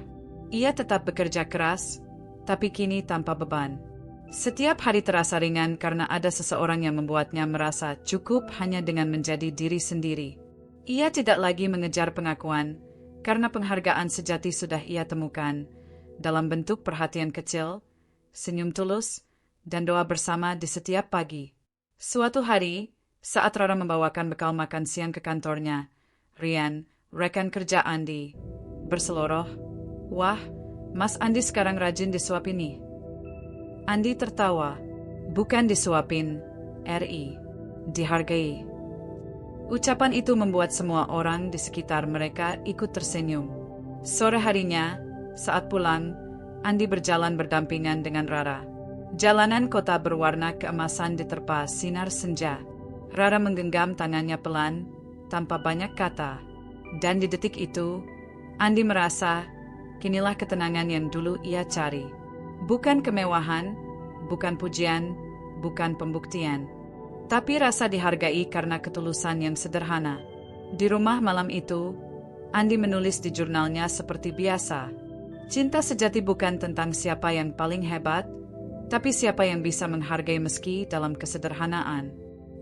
Ia tetap bekerja keras, tapi kini tanpa beban. Setiap hari terasa ringan karena ada seseorang yang membuatnya merasa cukup hanya dengan menjadi diri sendiri. Ia tidak lagi mengejar pengakuan, karena penghargaan sejati sudah ia temukan, dalam bentuk perhatian kecil, senyum tulus, dan doa bersama di setiap pagi. Suatu hari, saat Rara membawakan bekal makan siang ke kantornya, Rian, rekan kerja Andi, berseloroh, "Wah, Mas Andi sekarang rajin disuapin nih." Andi tertawa. Bukan disuapin, RI. Dihargai. Ucapan itu membuat semua orang di sekitar mereka ikut tersenyum. Sore harinya, saat pulang, Andi berjalan berdampingan dengan Rara. Jalanan kota berwarna keemasan diterpa sinar senja. Rara menggenggam tangannya pelan, tanpa banyak kata. Dan di detik itu, Andi merasa, kinilah ketenangan yang dulu ia cari. Bukan kemewahan, bukan pujian, bukan pembuktian. Tapi rasa dihargai karena ketulusan yang sederhana. Di rumah malam itu, Andi menulis di jurnalnya seperti biasa. Cinta sejati bukan tentang siapa yang paling hebat, tapi siapa yang bisa menghargai meski dalam kesederhanaan.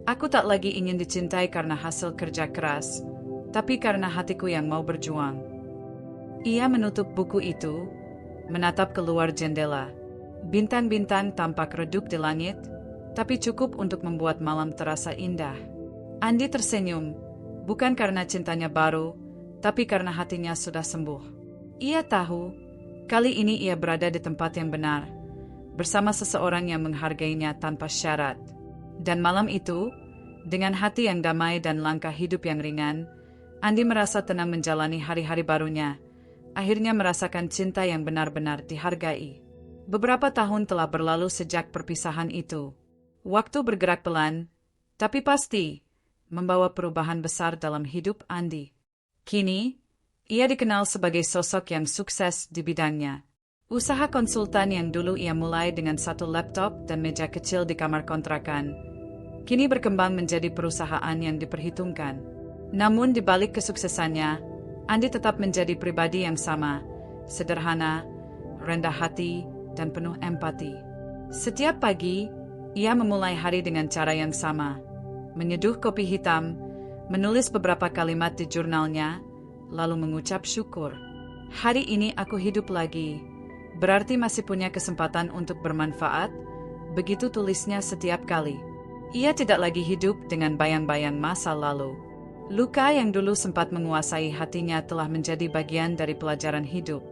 Aku tak lagi ingin dicintai karena hasil kerja keras, tapi karena hatiku yang mau berjuang. Ia menutup buku itu, menatap keluar jendela. Bintang-bintang tampak redup di langit, tapi cukup untuk membuat malam terasa indah. Andi tersenyum, bukan karena cintanya baru, tapi karena hatinya sudah sembuh. Ia tahu, kali ini ia berada di tempat yang benar, bersama seseorang yang menghargainya tanpa syarat. Dan malam itu, dengan hati yang damai dan langkah hidup yang ringan, Andi merasa tenang menjalani hari-hari barunya. Akhirnya merasakan cinta yang benar-benar dihargai. Beberapa tahun telah berlalu sejak perpisahan itu. Waktu bergerak pelan, tapi pasti, membawa perubahan besar dalam hidup Andi. Kini, ia dikenal sebagai sosok yang sukses di bidangnya. Usaha konsultan yang dulu ia mulai dengan satu laptop dan meja kecil di kamar kontrakan, kini berkembang menjadi perusahaan yang diperhitungkan. Namun di balik kesuksesannya, Andi tetap menjadi pribadi yang sama, sederhana, rendah hati, dan penuh empati. Setiap pagi, ia memulai hari dengan cara yang sama, menyeduh kopi hitam, menulis beberapa kalimat di jurnalnya, lalu mengucap syukur. Hari ini aku hidup lagi, berarti masih punya kesempatan untuk bermanfaat, begitu tulisnya setiap kali. Ia tidak lagi hidup dengan bayang-bayang masa lalu. Luka yang dulu sempat menguasai hatinya telah menjadi bagian dari pelajaran hidup.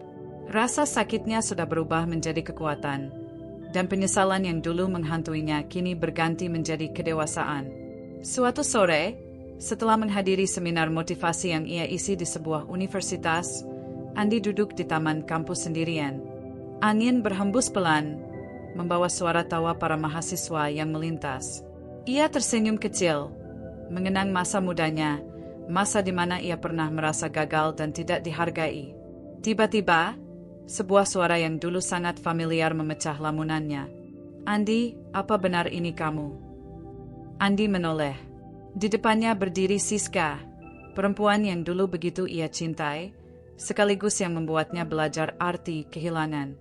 Rasa sakitnya sudah berubah menjadi kekuatan, dan penyesalan yang dulu menghantuinya kini berganti menjadi kedewasaan. Suatu sore, setelah menghadiri seminar motivasi yang ia isi di sebuah universitas, Andi duduk di taman kampus sendirian. Angin berhembus pelan, membawa suara tawa para mahasiswa yang melintas. Ia tersenyum kecil, mengenang masa mudanya, masa di mana ia pernah merasa gagal dan tidak dihargai. Tiba-tiba, sebuah suara yang dulu sangat familiar memecah lamunannya. "Andi, apa benar ini kamu?" Andi menoleh. Di depannya berdiri Siska, perempuan yang dulu begitu ia cintai, sekaligus yang membuatnya belajar arti kehilangan.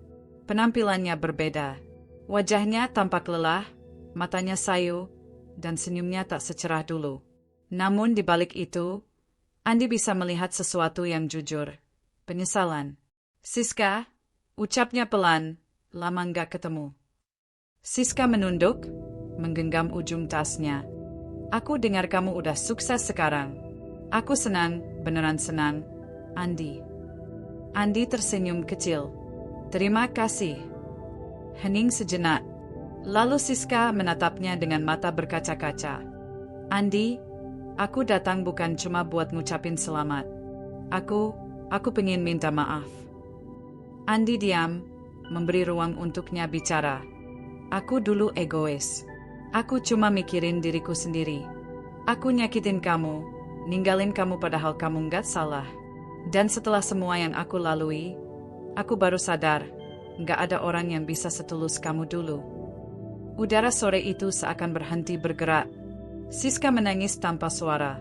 Penampilannya berbeda. Wajahnya tampak lelah, matanya sayu, dan senyumnya tak secerah dulu. Namun di balik itu, Andi bisa melihat sesuatu yang jujur. Penyesalan. Siska, ucapnya pelan, lama nggak ketemu. Siska menunduk, menggenggam ujung tasnya. Aku dengar kamu udah sukses sekarang. Aku senang, beneran senang, Andi. Andi tersenyum kecil. Terima kasih. Hening sejenak. Lalu Siska menatapnya dengan mata berkaca-kaca. Andi, aku datang bukan cuma buat ngucapin selamat. Aku pengen minta maaf. Andi diam, memberi ruang untuknya bicara. Aku dulu egois. Aku cuma mikirin diriku sendiri. Aku nyakitin kamu, ninggalin kamu padahal kamu nggak salah. Dan setelah semua yang aku lalui, aku baru sadar, nggak ada orang yang bisa setulus kamu dulu. Udara sore itu seakan berhenti bergerak. Siska menangis tanpa suara.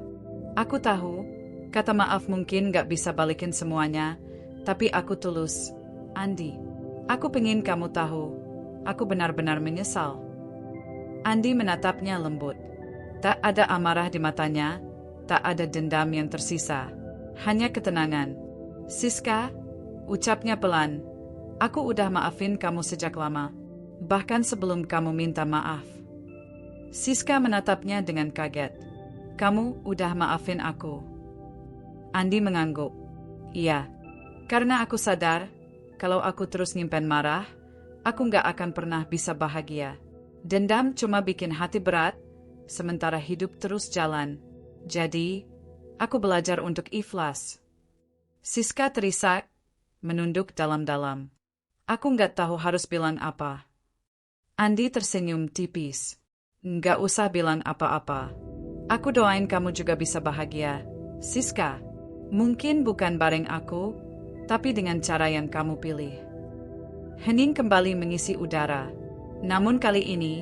Aku tahu, kata maaf mungkin nggak bisa balikin semuanya, tapi aku tulus. Andi, aku pengen kamu tahu, aku benar-benar menyesal. Andi menatapnya lembut. Tak ada amarah di matanya, tak ada dendam yang tersisa. Hanya ketenangan. Siska, ucapnya pelan, aku udah maafin kamu sejak lama. Bahkan sebelum kamu minta maaf. Siska menatapnya dengan kaget. Kamu udah maafin aku. Andi mengangguk. Iya, karena aku sadar, kalau aku terus nyimpen marah, aku nggak akan pernah bisa bahagia. Dendam cuma bikin hati berat, sementara hidup terus jalan. Jadi, aku belajar untuk ikhlas. Siska terisak, menunduk dalam-dalam. Aku nggak tahu harus bilang apa. Andi tersenyum tipis. Nggak usah bilang apa-apa. Aku doain kamu juga bisa bahagia. Siska, mungkin bukan bareng aku, tapi dengan cara yang kamu pilih. Hening kembali mengisi udara. Namun kali ini,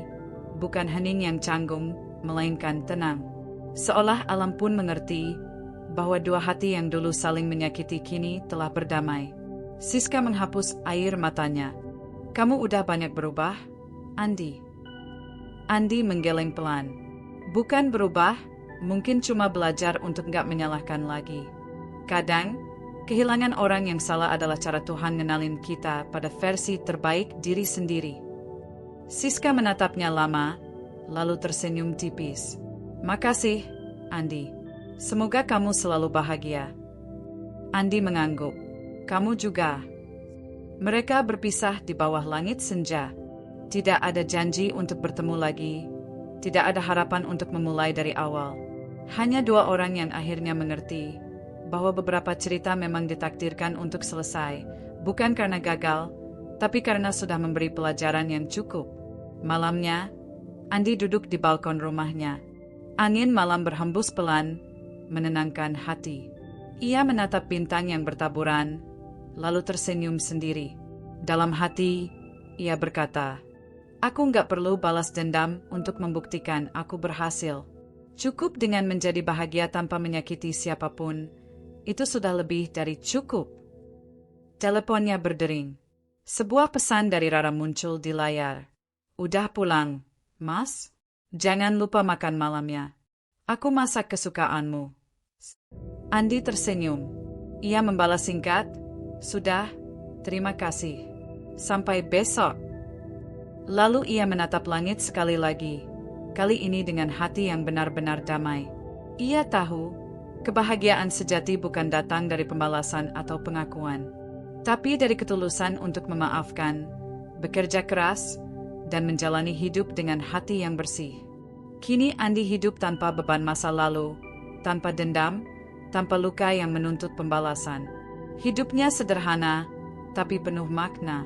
bukan hening yang canggung, melainkan tenang. Seolah alam pun mengerti bahwa dua hati yang dulu saling menyakiti kini telah berdamai. Siska menghapus air matanya. Kamu udah banyak berubah, Andi. Andi menggeleng pelan. Bukan berubah, mungkin cuma belajar untuk gak menyalahkan lagi. Kadang, kehilangan orang yang salah adalah cara Tuhan ngenalin kita pada versi terbaik diri sendiri. Siska menatapnya lama, lalu tersenyum tipis. Makasih, Andi. Semoga kamu selalu bahagia. Andi mengangguk. Kamu juga. Mereka berpisah di bawah langit senja. Tidak ada janji untuk bertemu lagi. Tidak ada harapan untuk memulai dari awal. Hanya dua orang yang akhirnya mengerti bahwa beberapa cerita memang ditakdirkan untuk selesai, bukan karena gagal, tapi karena sudah memberi pelajaran yang cukup. Malamnya, Andi duduk di balkon rumahnya. Angin malam berhembus pelan, menenangkan hati. Ia menatap bintang yang bertaburan, lalu tersenyum sendiri. Dalam hati, ia berkata, aku nggak perlu balas dendam untuk membuktikan aku berhasil. Cukup dengan menjadi bahagia tanpa menyakiti siapapun. Itu sudah lebih dari cukup. Teleponnya berdering. Sebuah pesan dari Rara muncul di layar. Udah pulang, Mas? Jangan lupa makan malamnya. Aku masak kesukaanmu. Andi tersenyum. Ia membalas singkat, sudah, terima kasih. Sampai besok. Lalu ia menatap langit sekali lagi. Kali ini dengan hati yang benar-benar damai. Ia tahu, kebahagiaan sejati bukan datang dari pembalasan atau pengakuan, tapi dari ketulusan untuk memaafkan, bekerja keras, dan menjalani hidup dengan hati yang bersih. Kini Andi hidup tanpa beban masa lalu, tanpa dendam, tanpa luka yang menuntut pembalasan. Hidupnya sederhana, tapi penuh makna.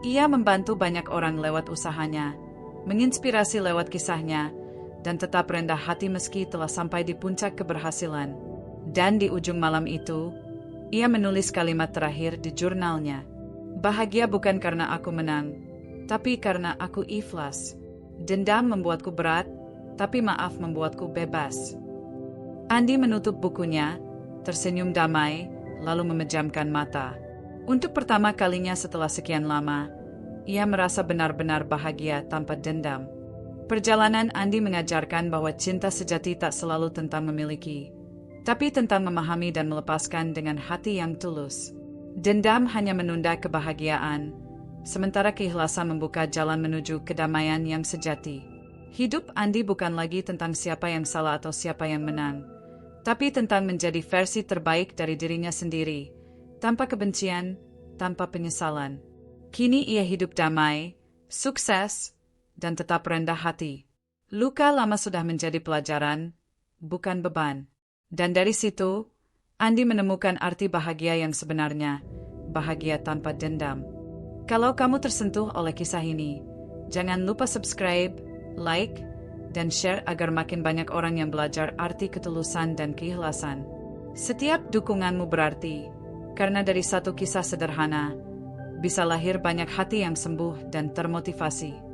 Ia membantu banyak orang lewat usahanya, menginspirasi lewat kisahnya, dan tetap rendah hati meski telah sampai di puncak keberhasilan. Dan di ujung malam itu, ia menulis kalimat terakhir di jurnalnya. Bahagia bukan karena aku menang, tapi karena aku ikhlas. Dendam membuatku berat, tapi maaf membuatku bebas. Andi menutup bukunya, tersenyum damai, lalu memejamkan mata. Untuk pertama kalinya setelah sekian lama, ia merasa benar-benar bahagia tanpa dendam. Perjalanan Andi mengajarkan bahwa cinta sejati tak selalu tentang memiliki, tapi tentang memahami dan melepaskan dengan hati yang tulus. Dendam hanya menunda kebahagiaan, sementara keikhlasan membuka jalan menuju kedamaian yang sejati. Hidup Andi bukan lagi tentang siapa yang salah atau siapa yang menang, tapi tentang menjadi versi terbaik dari dirinya sendiri, tanpa kebencian, tanpa penyesalan. Kini ia hidup damai, sukses, dan tetap rendah hati. Luka lama sudah menjadi pelajaran, bukan beban. Dan dari situ, Andi menemukan arti bahagia yang sebenarnya, bahagia tanpa dendam. Kalau kamu tersentuh oleh kisah ini, jangan lupa subscribe, like, dan share agar makin banyak orang yang belajar arti ketulusan dan keikhlasan. Setiap dukunganmu berarti, karena dari satu kisah sederhana, bisa lahir banyak hati yang sembuh dan termotivasi.